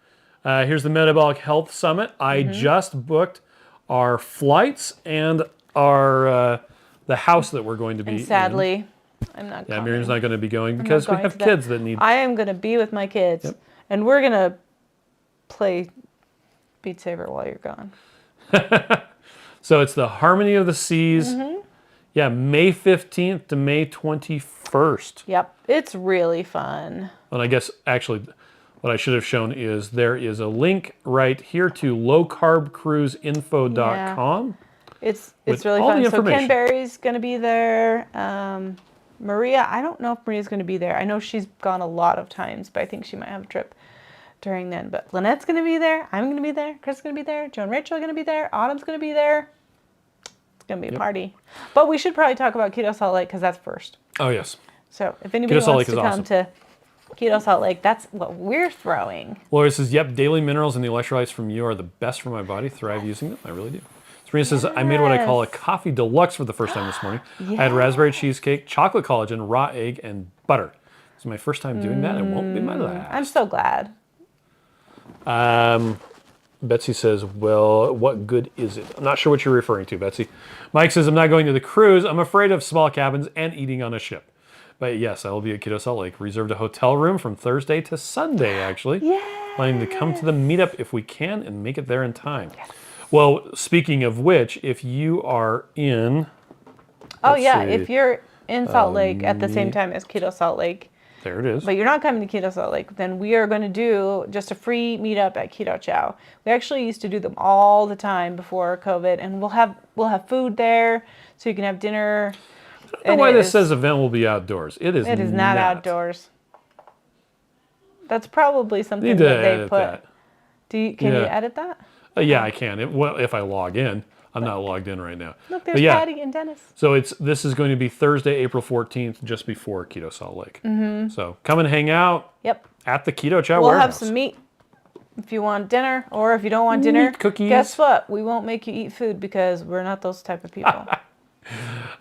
Here's the Metabolic Health Summit. I just booked our flights and our the house that we're going to be sadly, I'm not going. Yeah, Miriam's not going to be going because we have kids that need... I am going to be with my kids, and we're going to play Beat Saber while you're gone. So it's the Harmony of the Seas. Yeah, May 15th to May 21st. Yep, it's really fun. And I guess, actually, what I should have shown is there is a link right here to lowcarbcruiseinfo.com. Yeah. It's really fun. So Ken Berry's going to be there. Maria, I don't know if Maria's going to be there. I know she's gone a lot of times, but I think she might have a trip during then. But Lynette's going to be there. I'm going to be there. Chris is going to be there. Joe and Rachel are going to be there. Autumn's going to be there. It's going to be a party. But we should probably talk about Keto Salt Lake because that's first. Oh, yes. So if anybody wants to come to Keto Salt Lake, that's what we're throwing. Laura says, yep, daily minerals and the electrolytes from you are the best for my body. Thrive using them. I really do. Serena says, I made what I call a coffee deluxe for the first time this morning. I had raspberry cheesecake, chocolate collagen, raw egg, and butter. It's my first time doing that. It won't be my last. I'm so glad. Betsy says, well, what good is it? I'm not sure what you're referring to, Betsy. Mike says, I'm not going to the cruise. I'm afraid of small cabins and eating on a ship. But yes, I will be at Keto Salt Lake. Reserved a hotel room from Thursday to Sunday, actually. Planning to come to the meetup if we can and make it there in time. Yes. Well, speaking of which, if you are in... if you're in Salt Lake at the same time as Keto Salt Lake. There it is. But you're not coming to Keto Salt Lake, then we are going to do just a free meetup at Keto Chow. We actually used to do them all the time before COVID, and we'll have food there, so you can have dinner. I don't know why this says event will be outdoors. It is not outdoors. That's probably something that they put. Can you edit that? Yeah, I can. If I log in. I'm not logged in right now. Look, there's Patty and Dennis. So this is going to be Thursday, April 14th, just before Keto Salt Lake. Mm-hmm. So come and hang out. Yep. At the Keto Chow We'll warehouse. have some meat if you want dinner, or if you don't want dinner, cookies. Guess what? We won't make you eat food because we're not those type of people.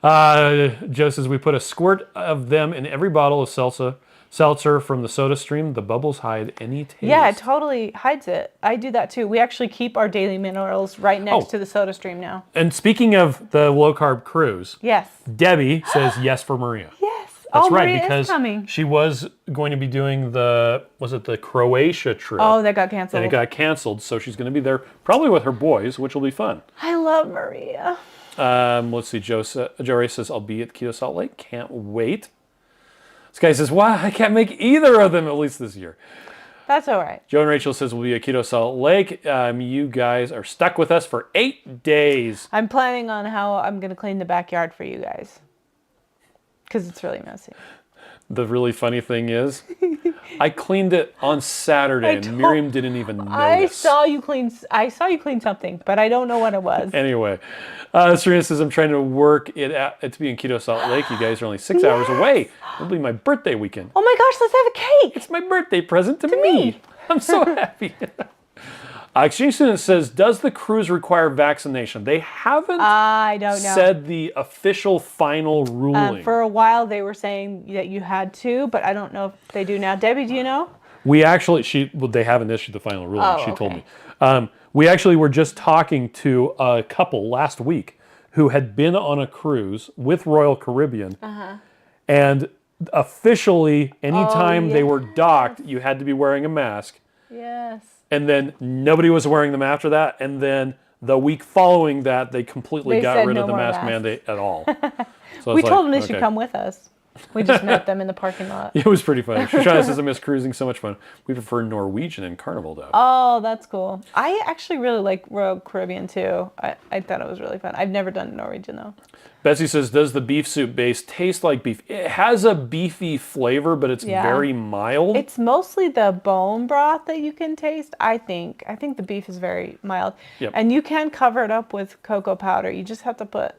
Joe says we put a squirt of them in every bottle of seltzer from the soda stream. The bubbles hide any taste. Yeah, it totally hides it. I do that too. We actually keep our daily minerals right next to the soda stream now. And speaking of the low-carb cruise, yes, Debbie says yes for Maria. Yes. That's right, Maria because is coming. She was going to be doing the Croatia trip. Oh, that got canceled. And it got canceled, so she's going to be there probably with her boys, which will be fun. I love Maria. Let's see, Joe Ray says, I'll be at Keto Salt Lake. Can't wait. This guy says, wow, I can't make either of them, at least this year. That's all right. Joe and Rachel says we'll be at Keto Salt Lake. You guys are stuck with us for 8 days. I'm planning on how I'm going to clean the backyard for you guys. Because it's really messy. The really funny thing is, I cleaned it on Saturday and Miriam didn't even notice. I saw you clean something, but I don't know what it was. Anyway, Serena says I'm trying to work it out to be in Keto Salt Lake. You guys are only 6 hours away. It'll be my birthday weekend. Oh my gosh, let's have a cake. It's my birthday present to me. I'm so happy. Exchange Student says, does the cruise require vaccination? They haven't said the official final ruling. For a while, they were saying that you had to, but I don't know if they do now. Debbie, do you know? We actually, they haven't issued the final ruling. Oh, she told me. We actually were just talking to a couple last week who had been on a cruise with Royal Caribbean. And officially, anytime they were docked, you had to be wearing a mask. Yes. And then nobody was wearing them after that. And then the week following that, they completely got rid of the mask mandate at all. So we told them they should come with us. We just met them in the parking lot. It was pretty funny. Shoshana says, I miss cruising, so much fun. We prefer Norwegian and Carnival, though. Oh, that's cool. I actually really like Royal Caribbean, too. I thought it was really fun. I've never done Norwegian, though. Betsy says, does the beef soup base taste like beef? It has a beefy flavor, but it's very mild. It's mostly the bone broth that you can taste, I think. I think the beef is very mild. Yep. And you can cover it up with cocoa powder. You just have to put,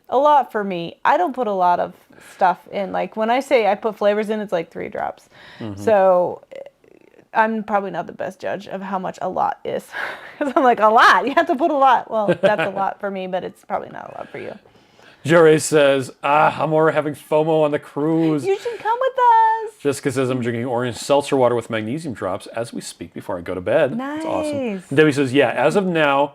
a lot for me. I don't put a lot of stuff in. Like when I say I put flavors in, it's like 3 drops. Mm-hmm. So I'm probably not the best judge of how much a lot is. Because I'm like, a lot? You have to put a lot. Well, that's a lot for me, but it's probably not a lot for you. Jory says, I'm more having FOMO on the cruise. You should come with us. Jessica says, I'm drinking orange seltzer water with magnesium drops as we speak before I go to bed. Nice. That's awesome. And Debbie says, yeah, as of now,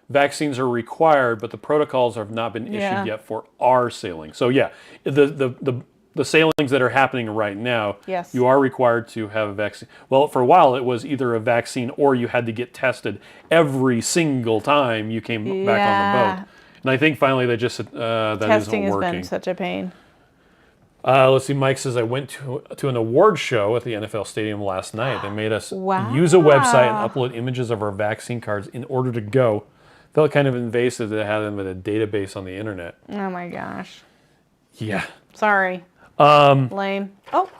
vaccines are required, but the protocols have not been issued yet for our sailing. So yeah, the sailings that are happening right now, you are required to have a vaccine. Well, for a while it was either a vaccine or you had to get tested every single time you came back on the boat. And I think finally they just said that testing isn't working. Testing has been such a pain. Let's see, Mike says, I went to an award show at the NFL Stadium last night. They made us use a website and upload images of our vaccine cards in order to go. Felt kind of invasive to have them in a database on the internet. Oh my gosh. Yeah. Sorry. Lame. Oh.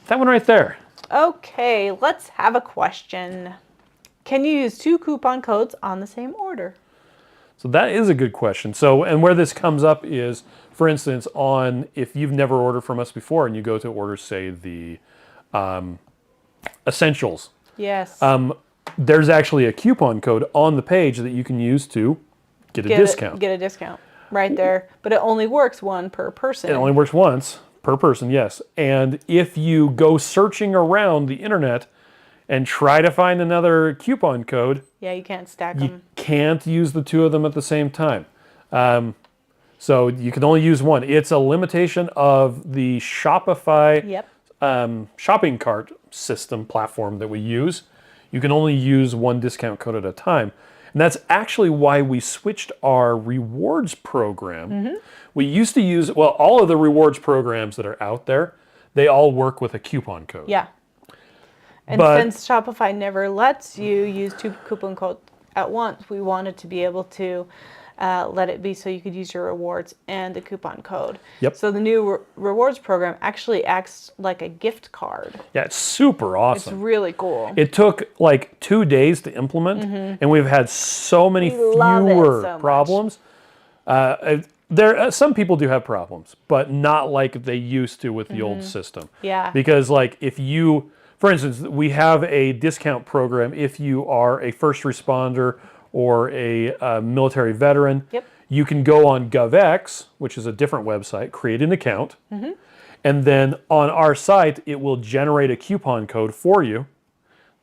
That one right there. Okay, let's have a question. Can you use 2 coupon codes on the same order? So that is a good question. So, and where this comes up is, for instance, if you've never ordered from us before and you go to order, say, the essentials. Yes. There's actually a coupon code on the page that you can use to get a discount. Get a discount right there. But it only works one per person. It only works once per person, yes. And if you go searching around the internet and try to find another coupon code, yeah, you can't stack them. You can't use the two of them at the same time. So you can only use one. It's a limitation of the Shopify shopping cart system platform that we use. You can only use one discount code at a time. And that's actually why we switched our rewards program. We used to use, well, all of the rewards programs that are out there, they all work with a coupon code. Yeah. And since Shopify never lets you use two coupon codes at once, we wanted to be able to let it be so you could use your rewards and the coupon code. Yep. So the new rewards program actually acts like a gift card. Yeah, it's super awesome. It's really cool. It took like 2 days to implement, and we've had so many fewer problems. Some people do have problems, but not like they used to with the old system. Yeah. Because like if you, for instance, we have a discount program if you are a first responder or a military veteran. Yep. You can go on GovX, which is a different website, create an account, and then on our site, it will generate a coupon code for you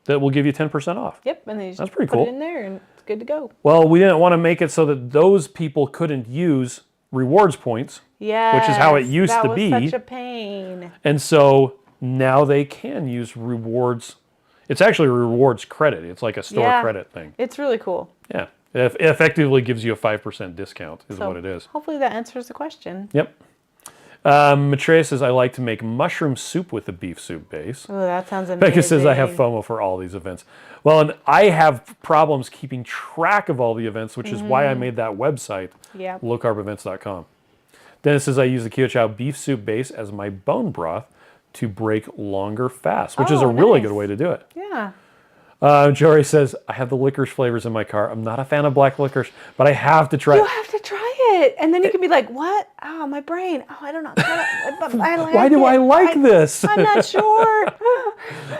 that will give you 10% off. Yep, and then you That's just pretty put cool. it in there and it's good to go. Well, we didn't want to make it so that those people couldn't use rewards points, which is how it used to be. That was such a pain. And so now they can use rewards. It's actually a rewards credit. It's like a store credit thing. It's really cool. Yeah. It effectively gives you a 5% discount is what it is. Hopefully that answers the question. Yep. Matreya says, I like to make mushroom soup with a beef soup base. Oh, that sounds amazing. Becca says, I have FOMO for all these events. Well, and I have problems keeping track of all the events, which is why I made that website, lowcarbevents.com. Dennis says, I use the Keto Chow beef soup base as my bone broth to break longer fasts, which is a really good way to do it. Yeah. Jory says, I have the licorice flavors in my car. I'm not a fan of black licorice, but I have to try it. You have to try it. And then you can be like, what? Oh, my brain. Oh, I don't know. I like Why do I like this? I'm not sure.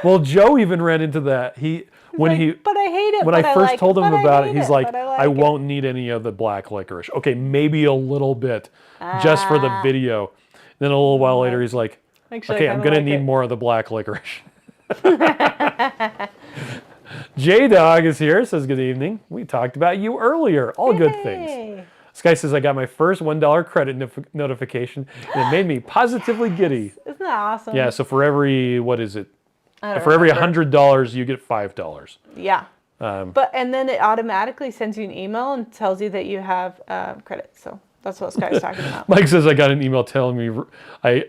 Well, Joe even ran into that. But I hate it. When I first told him about it, he's like, I won't need any of the black licorice. Okay, maybe a little bit, just for the video. Then a little while later, he's like, okay, I'm going to need more of the black licorice. J-Dog is here, says good evening. We talked about you earlier. All good things. Sky says, I got my first $1 credit notification, and it made me positively giddy. Isn't that awesome? Yeah, so for every, what is it? For every $100, you get $5. Yeah. And then it automatically sends you an email and tells you that you have credit. So that's what Sky's talking about. Mike says, I got an email telling me,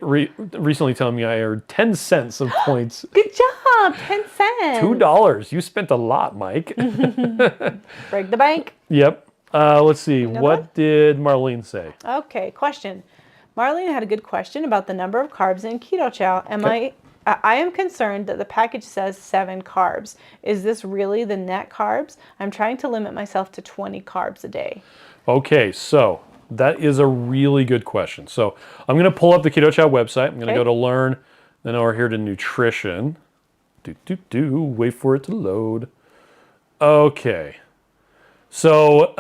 recently telling me I earned 10 cents of points. Good job, 10 cents. $2. You spent a lot, Mike. Break the bank. Yep. Let's see. What did Marlene say? Okay, question. Marlene had a good question about the number of carbs in Keto Chow. I am concerned that the package says 7 carbs. Is this really the net carbs? I'm trying to limit myself to 20 carbs a day. Okay, so that is a really good question. So I'm going to pull up the Keto Chow website. I'm going to go to Learn, then over here to Nutrition. Wait for it to load. Okay. So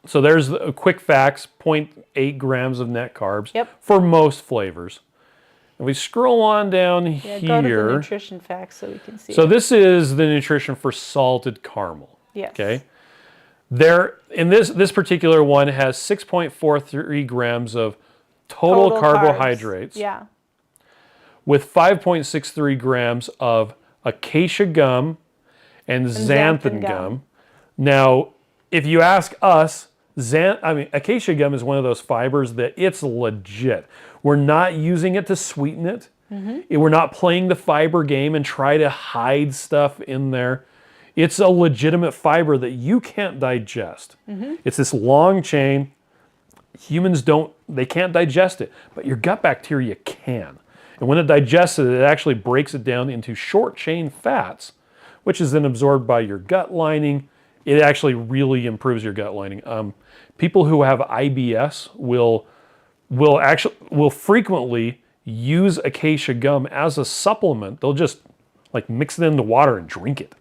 there's a quick facts, 0.8 grams of net carbs for most flavors. And we scroll on down here. Go to the nutrition facts so we can see. So this is the nutrition for salted caramel. Yes. Okay. There, in this particular one has 6.43 grams of total carbohydrates. Carbs. Yeah. With 5.63 grams of acacia gum and xanthan gum. Now, if you ask us, acacia gum is one of those fibers that it's legit. We're not using it to sweeten it. We're not playing the fiber game and try to hide stuff in there. It's a legitimate fiber that you can't digest. It's this long chain. Humans they can't digest it, but your gut bacteria can. And when it digests it, it actually breaks it down into short chain fats, which is then absorbed by your gut lining. It actually really improves your gut lining. People who have IBS will frequently use acacia gum as a supplement. They'll just like mix it into water and drink it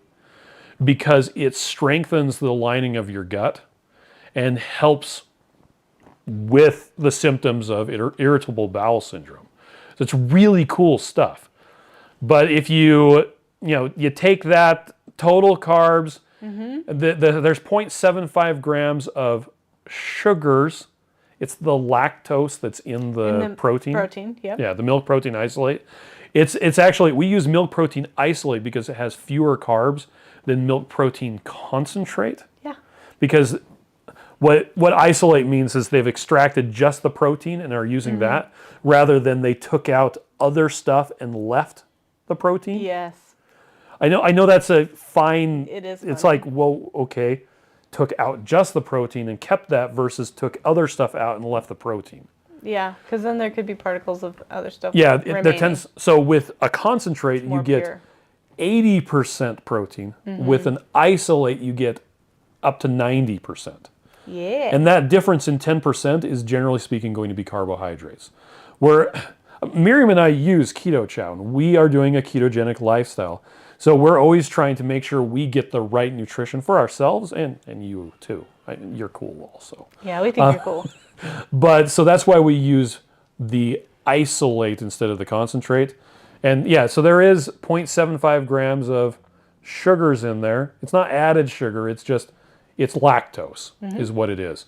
because it strengthens the lining of your gut and helps with the symptoms of irritable bowel syndrome. So it's really cool stuff. But if you take that total carbs, there's 0.75 grams of sugars. It's the lactose that's in the protein. Protein, yeah. Yeah, the milk protein isolate. It's actually, we use milk protein isolate because it has fewer carbs than milk protein concentrate. Yeah. Because what isolate means is they've extracted just the protein and are using that rather than they took out other stuff and left the protein. Yes. I know that's a fine. It is. It's funny. like, well, okay, took out just the protein and kept that versus took other stuff out and left the protein. Yeah, because then there could be particles of other stuff. Yeah, there tends. So with a concentrate, you get pure. 80% protein. With an isolate, you get up to 90%. Yeah. And that difference in 10% is generally speaking going to be carbohydrates. Where Miriam and I use Keto Chow, and we are doing a ketogenic lifestyle. So we're always trying to make sure we get the right nutrition for ourselves and you too. You're cool also. Yeah, we think you're cool. But so that's why we use the isolate instead of the concentrate. And yeah, so there is 0.75 grams of sugars in there. It's not added sugar, it's lactose is what it is.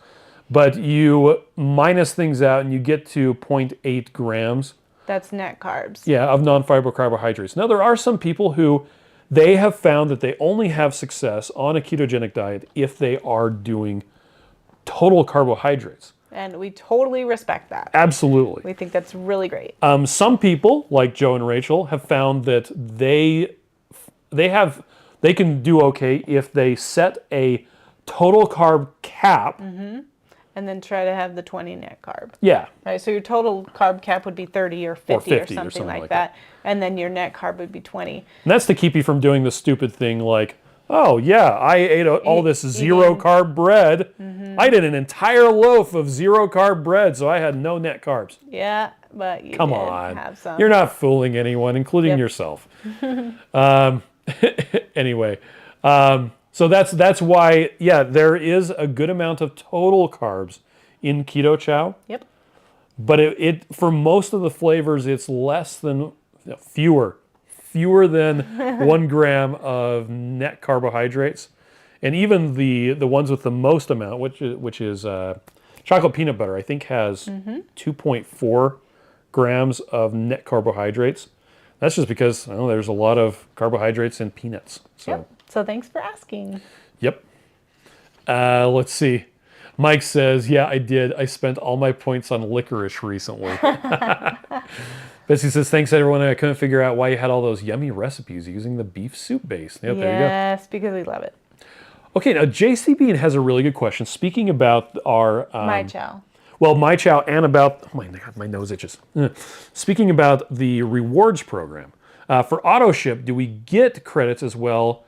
But you minus things out and you get to 0.8 grams. That's net carbs. Yeah, of non-fiber carbohydrates. Now there are some people who they have found that they only have success on a ketogenic diet if they are doing total carbohydrates. And we totally respect that. Absolutely. We think that's really great. Some people, like Joe and Rachel, have found that they can do okay if they set a total carb cap. And then try to have the 20 net carb. Yeah. Right. So your total carb cap would be 30 or 50 or something like that. And then your net carb would be 20. And that's to keep you from doing the stupid thing like, oh yeah, I ate all this zero carb bread. I did an entire loaf of zero carb bread, so I had no net carbs. Yeah, but you Come did on. have some. You're not fooling anyone, including yourself. Anyway, so that's why, yeah, there is a good amount of total carbs in Keto Chow. Yep. But it for most of the flavors, it's less than, fewer than 1 gram of net carbohydrates. And even the ones with the most amount, which is chocolate peanut butter, I think has 2.4 grams of net carbohydrates. That's just because there's a lot of carbohydrates in peanuts. So. Yep. So thanks for asking. Yep. Let's see. Mike says, yeah, I did. I spent all my points on licorice recently. Betsy says, thanks everyone. I couldn't figure out why you had all those yummy recipes using the beef soup base. Yep, there you go. Yes, because we love it. Okay, now JC Bean has a really good question. Speaking about our... My chow. Well, my chow and about... Oh my God, my nose itches. Speaking about the rewards program. For auto ship, do we get credits as well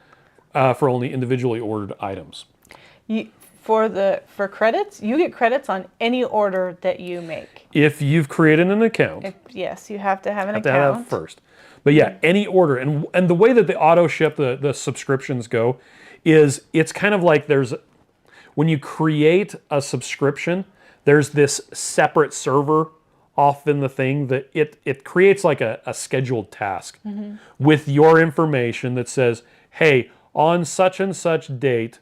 for only individually ordered items? For credits, you get credits on any order that you make. If you've created an account. Yes, you have to have an account. To have that first. But yeah, any order. And the way that the auto ship, the subscriptions go, is it's kind of like when you create a subscription, there's this separate server off in the thing that it creates like a scheduled task with your information that says, hey, on such and such date,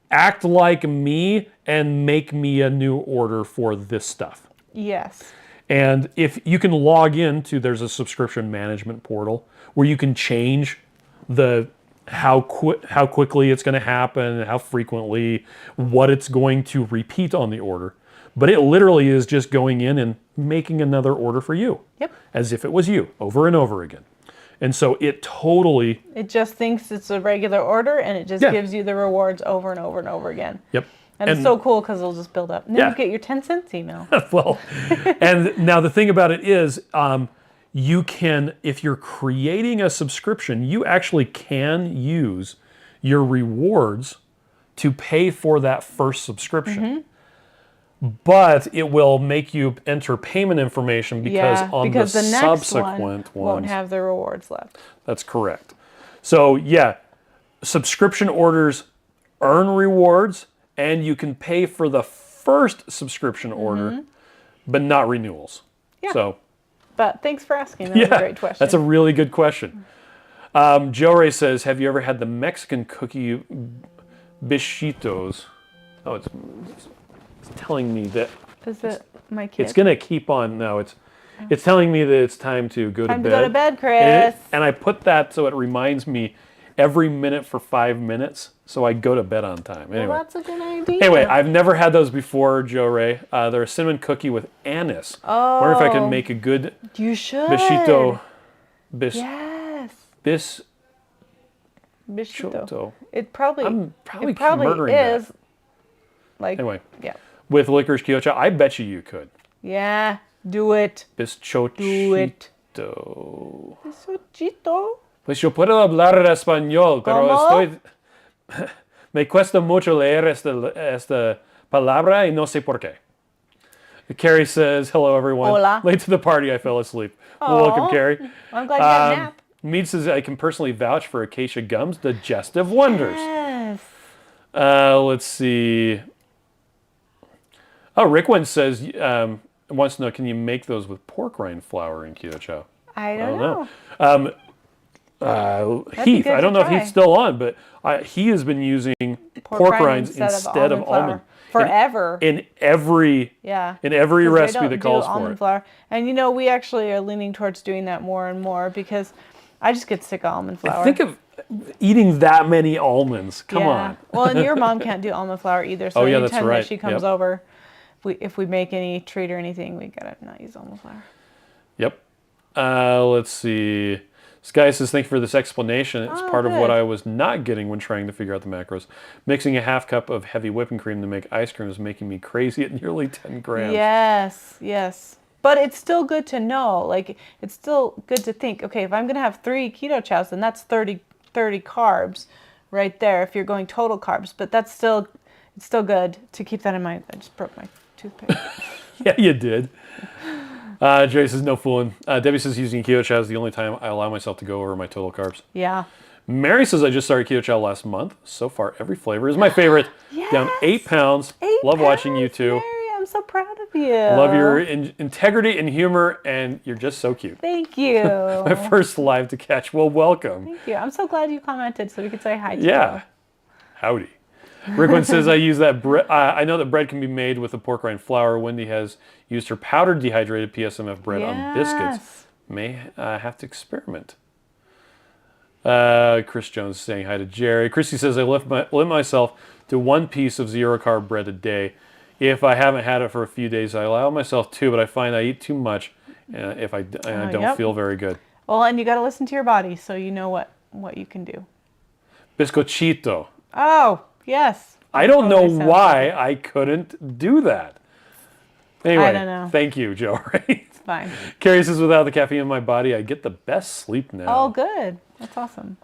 act like me and make me a new order for this stuff. Yes. And if you can log into, there's a subscription management portal where you can change how quickly it's going to happen, how frequently, what it's going to repeat on the order. But it literally is just going in and making another order for you. Yep. As if it was you, over and over again. And so it just thinks it's a regular order and it just gives you the rewards over and over and over again. Yep. And it's so cool because it'll just build up. And then you get your 10 cents email. Well, and now the thing about it is you can, if you're creating a subscription, you actually can use your rewards to pay for that first subscription. but it will make you enter payment information because because the next subsequent one won't ones have the rewards left. That's correct. So yeah, subscription orders earn rewards, and you can pay for the first subscription order, but not renewals. Yeah. So, but thanks for asking. That was a great question. That's a really good question. Joe Ray says, have you ever had the Mexican cookie bichitos? Oh, it's telling me that. Is it my kid? It's going to keep on. No, it's telling me that it's time to go to bed. Time to go to bed, Chris. And I put that so it reminds me every minute for 5 minutes, so I go to bed on time. Anyway. Well, that's a good idea. Anyway, I've never had those before, Joe Ray. They're a cinnamon cookie with anise. Oh. I wonder if I can make a good You should. bichito. Yes. Bichito. It probably murdering is. that. Like, Anyway. Yeah. With licorice Keto Chow, I bet you could. Yeah. Do it. Bizcochito. Do it. Bizcochito. Pues yo puedo hablar español, pero ¿Cómo? me cuesta mucho leer esta palabra y no sé por qué. Carrie says, hello everyone. Hola. Late to the party, I fell asleep. Well, welcome, Carrie. I'm glad you had a nap. Mead says, I can personally vouch for Acacia Gum's digestive wonders. Yes. Let's see. Oh, Rick one says, wants to know, can you make those with pork rind flour in Keto Chow? I don't know. Heath, I don't know if Heath's still on, but he has been using pork rinds instead of almond forever. In every recipe that calls for it. Flour. And we actually are leaning towards doing that more and more because I just get sick of almond flour. Think of eating that many almonds. Come on. Well, and your mom can't do almond flour either. So anytime that's right. that she comes over, if we make any treat or anything, we gotta not use almond flour. Yep. Let's see. This guy says, thank you for this explanation. It's part of what I was not getting when trying to figure out the macros. Mixing a half cup of heavy whipping cream to make ice cream is making me crazy at nearly 10 grams. Yes. But it's still good to know. Like, it's still good to think, okay, if I'm going to have 3 keto chows, then that's 30 carbs right there if you're going total carbs. But it's still good to keep that in mind. I just broke my toothpick. Yeah, you did. Jerry says, no fooling. Debbie says, using Keto Chow is the only time I allow myself to go over my total carbs. Yeah. Mary says, I just started Keto Chow last month. So far, every flavor is my favorite. Yes. Down 8 pounds. Love watching you two. Mary, I'm so proud of you. Love your integrity and humor, and you're just so cute. Thank you. My first live to catch. Well, welcome. Thank you. I'm so glad you commented so we could say hi to you. Yeah. Howdy. Rickwin says, I use that bread. I know that bread can be made with the pork rind flour. Wendy has used her powdered dehydrated PSMF bread on biscuits. May have to experiment. Chris Jones is saying hi to Jerry. Christy says, I limit myself to 1 piece of zero carb bread a day. If I haven't had it for a few days, I allow myself 2, but I find I eat too much if I don't feel very good. Well, and you got to listen to your body so you know what you can do. Bizcochito. Oh, yes. I don't know why I couldn't do that. Anyway, I don't know. Thank you, Joe. It's fine. Carrie says, without the caffeine in my body, I get the best sleep now. Oh, good. That's awesome.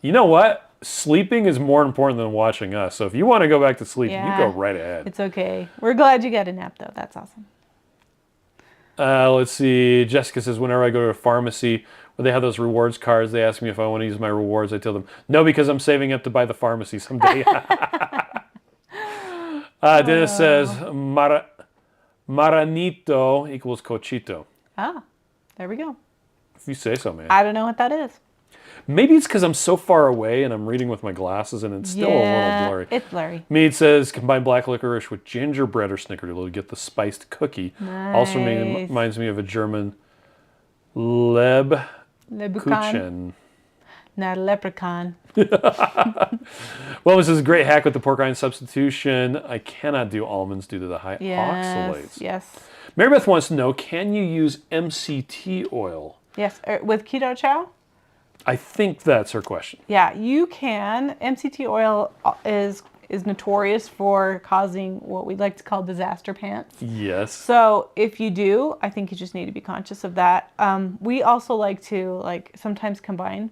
You know what? Sleeping is more important than watching us. So if you want to go back to sleep, you go right ahead. It's okay. We're glad you got a nap, though. That's awesome. Let's see. Jessica says, whenever I go to a pharmacy where they have those rewards cards, they ask me if I want to use my rewards. I tell them, no, because I'm saving up to buy the pharmacy someday. Dennis says, Maranito equals cochito. Ah, there we go. If you say so, man. I don't know what that is. Maybe it's because I'm so far away and I'm reading with my glasses and it's still a little blurry. It's blurry. Mead says, combine black licorice with gingerbread or snickerdoodle to get the spiced cookie. Nice. Also reminds me of a German Lebkuchen. Not a leprechaun. Well, this is a great hack with the pork rind substitution. I cannot do almonds due to the high oxalates. Yes. Mary Beth wants to know, can you use MCT oil? Yes. With Keto Chow? I think that's her question. Yeah, you can. MCT oil is notorious for causing what we like to call disaster pants. Yes. So if you do, I think you just need to be conscious of that. We also like to sometimes combine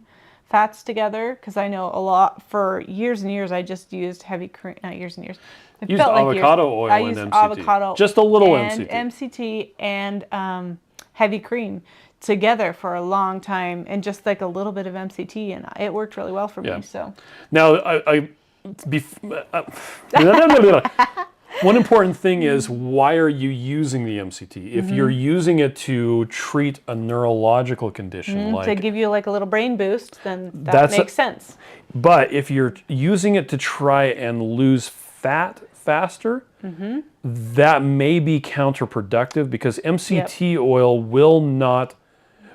fats together, because I know a lot for years and years I just used heavy cream, not years and years. It Use felt like avocado years. oil I and used MCT. avocado Just a little and MCT. and heavy cream together for a long time, and just like a little bit of MCT, and it worked really well for me. So now one important thing is, why are you using the MCT? If you're using it to treat a neurological condition, like to give you like a little brain boost, then that makes sense. But if you're using it to try and lose fat faster, that may be counterproductive, because MCT oil will not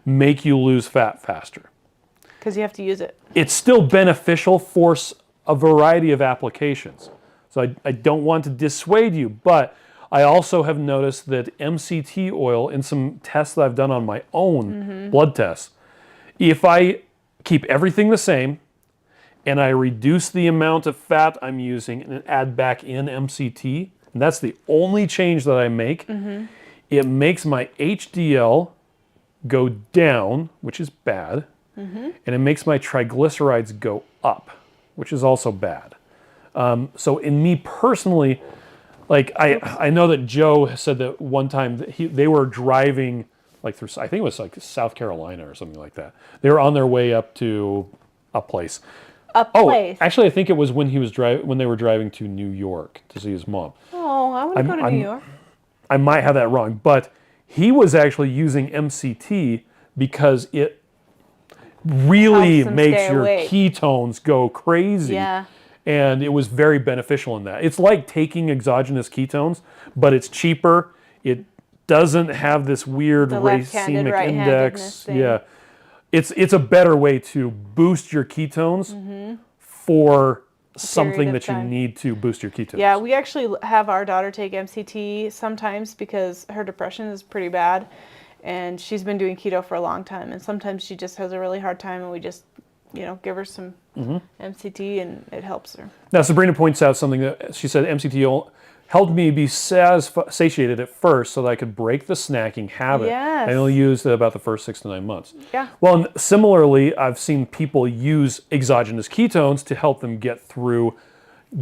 make you lose fat faster. Because you have to use it. It's still beneficial for a variety of applications. So I don't want to dissuade you, but I also have noticed that MCT oil, in some tests that I've done on my own, blood tests, if I keep everything the same and I reduce the amount of fat I'm using and add back in MCT, and that's the only change that I make, it makes my HDL go down, which is bad, and it makes my triglycerides go up, which is also bad. So in me personally, like I know that Joe said that one time that they were driving like through, I think it was like South Carolina or something like that. They were on their way up to a place. Actually, I think it was when they were driving to New York to see his mom. Oh, I want to go to New York. I might have that wrong, but he was actually using MCT because it really makes your ketones go crazy. Yeah. And it was very beneficial in that. It's like taking exogenous ketones, but it's cheaper. It doesn't have this weird racemic index. Yeah. It's a better way to boost your ketones for something that you need to boost your ketones. Yeah, we actually have our daughter take MCT sometimes because her depression is pretty bad, and she's been doing keto for a long time, and sometimes she just has a really hard time, and we just give her some MCT, and it helps her. Now, Sabrina points out something that she said, MCT helped me be satiated at first so that I could break the snacking habit. Yes. I only used it about the first 6 to 9 months. Yeah. Well, and similarly, I've seen people use exogenous ketones to help them get through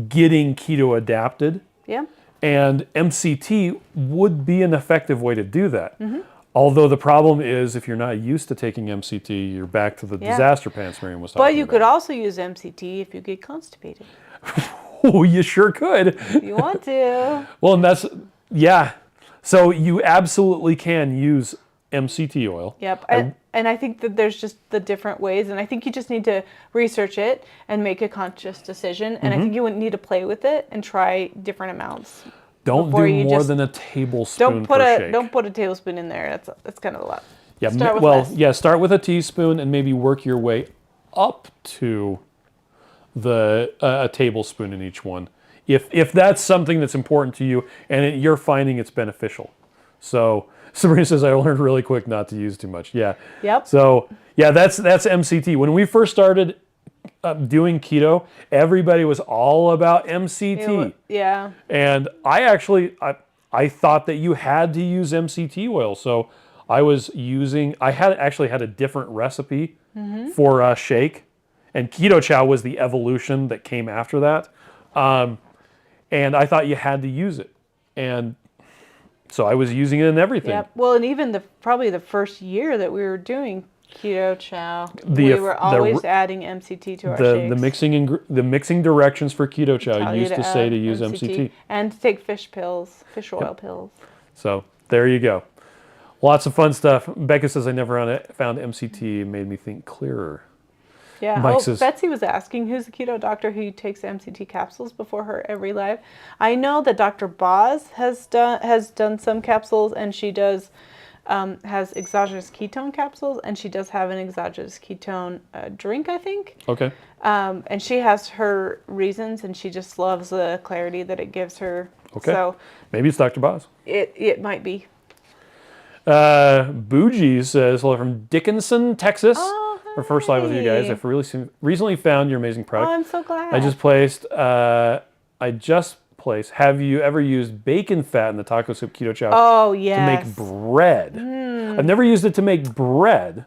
getting keto adapted. Yeah. And MCT would be an effective way to do that. Although the problem is, if you're not used to taking MCT, you're back to the disaster pants Miriam was talking about. But you could also use MCT if you get constipated. Oh, you sure could. If you want to. Well, and so you absolutely can use MCT oil. Yep. And I think that there's just the different ways, and I think you just need to research it and make a conscious decision. And I think you would need to play with it and try different amounts. Don't do more than a tablespoon per shake. Don't put a tablespoon in there. That's kind of a lot. Yeah. Start with a teaspoon and maybe work your way up to a tablespoon in each one, if that's something that's important to you and you're finding it's beneficial. So Sabrina says, I learned really quick not to use too much. Yeah. Yep. So that's MCT. When we first started doing keto, everybody was all about MCT. Yeah. And I thought that you had to use MCT oil. So I had a different recipe for a shake. And Keto Chow was the evolution that came after that. And I thought you had to use it. And so I was using it in everything. Yep. Well, and even probably the first year that we were doing Keto Chow, we were always adding MCT to our shakes. The mixing directions for Keto Chow used to say to use MCT. And to take fish oil pills. So there you go. Lots of fun stuff. Becca says, I never found MCT. Made me think clearer. Yeah. Betsy was asking, who's the keto doctor who takes MCT capsules before her every live? I know that Dr. Boz has done some capsules, and she does has exogenous ketone capsules, and she does have an exogenous ketone drink, I think. Okay. And she has her reasons, and she just loves the clarity that it gives her. Okay. So maybe it's Dr. Boz. It might be. Bougie says, hello from Dickinson, Texas. Oh, Our first live with you guys. I've recently found your amazing product. Oh, I'm so glad. I just placed. Have you ever used bacon fat in the taco soup Keto Chow? Oh, yes. To make bread. I've never used it to make bread.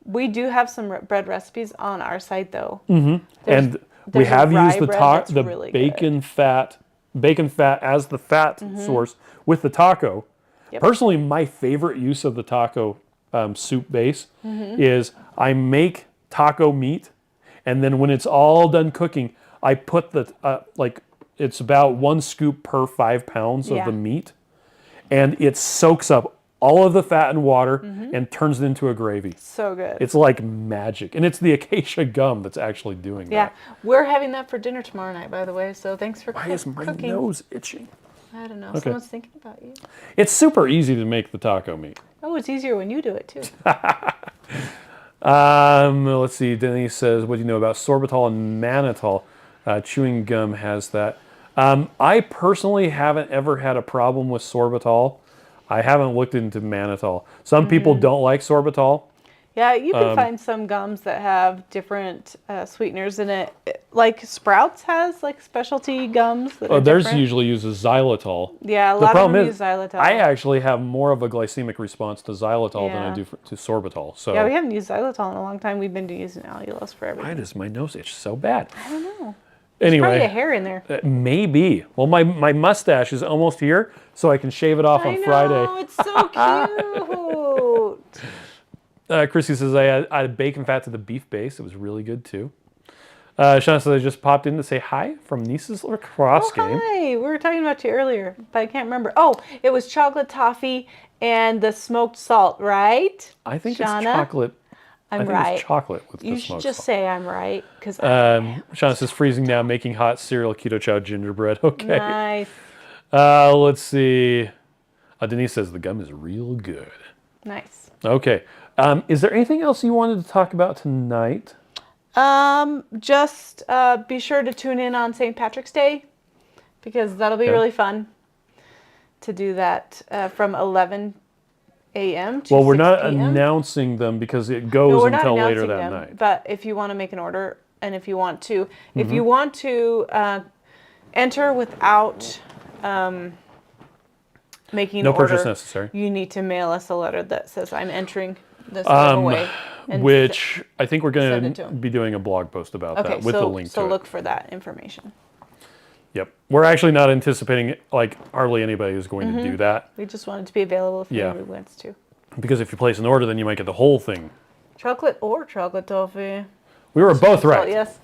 We do have some bread recipes on our site, though. And we have used the really bacon fat as the fat source with the taco. Yep. Personally, my favorite use of the taco soup base is I make taco meat, and then when it's all done cooking, I put the it's about 1 scoop per 5 pounds of the meat, and it soaks up all of the fat and water and turns it into a gravy. So good. It's like magic. And it's the acacia gum that's actually doing that. Yeah. We're having that for dinner tomorrow night, by the way, so thanks for cooking. Why is my nose itching? I don't know. Okay. Someone's thinking about you. It's super easy to make the taco meat. Oh, it's easier when you do it, too. Let's see. Denise says, what do you know about sorbitol and mannitol? Chewing gum has that. I personally haven't ever had a problem with sorbitol. I haven't looked into mannitol. Some people don't like sorbitol. Yeah, you can find some gums that have different sweeteners in it. Like Sprouts has like specialty gums that are theirs different. usually uses xylitol. Yeah, a lot of them use xylitol. I actually have more of a glycemic response to xylitol than I do to sorbitol. So yeah, we haven't used xylitol in a long time. We've been using allulose for everything. Why does my nose itch so bad? I don't know. Anyway, There's probably a hair in there. Maybe. Well, my mustache is almost here, so I can shave it off on Friday. Oh, it's so cute. Chrissy says, I added bacon fat to the beef base. It was really good, too. Shauna says, I just popped in to say hi from Niece's lacrosse game. Hi. We were talking about you earlier, but I can't remember. Oh, it was chocolate toffee and the smoked salt, right? I think Shauna? it's chocolate. I'm I think right. It's chocolate with you the should smoked just salt. say I'm right. Shauna says, freezing now, making hot cereal, keto chow, gingerbread. Okay. Nice. Let's see. Denise says, the gum is real good. Nice. Okay. Is there anything else you wanted to talk about tonight? Just be sure to tune in on St. Patrick's Day because that'll be really fun to do that from 11 a.m. to 6 we're not p.m. announcing them because it goes until later that night. But if you want to make an order and if you want to, enter without making an order, purchase necessary. You need to mail us a letter that says I'm entering this giveaway. Which I think we're going to be doing a blog post about that with the link to it. So look for that information. Yep. We're actually not anticipating hardly anybody is going to do that. We just want it to be available if anybody wants to. Because if you place an order, then you might get the whole thing. Chocolate or chocolate toffee. We were both right. Yes.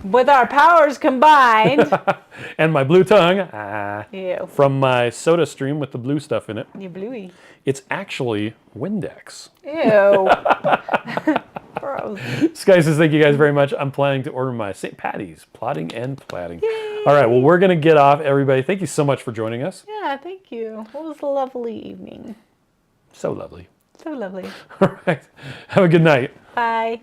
With our powers combined. And my blue tongue. Ew. From my soda stream with the blue stuff in it. You bluey. It's actually Windex. Ew. Gross. Sky says, thank you guys very much. I'm planning to order my St. Patty's. Plotting and platting. Yay. All right, well, we're going to get off, everybody. Thank you so much for joining us. Yeah, thank you. It was a lovely evening. So lovely. So lovely. All right. Have a good night. Bye.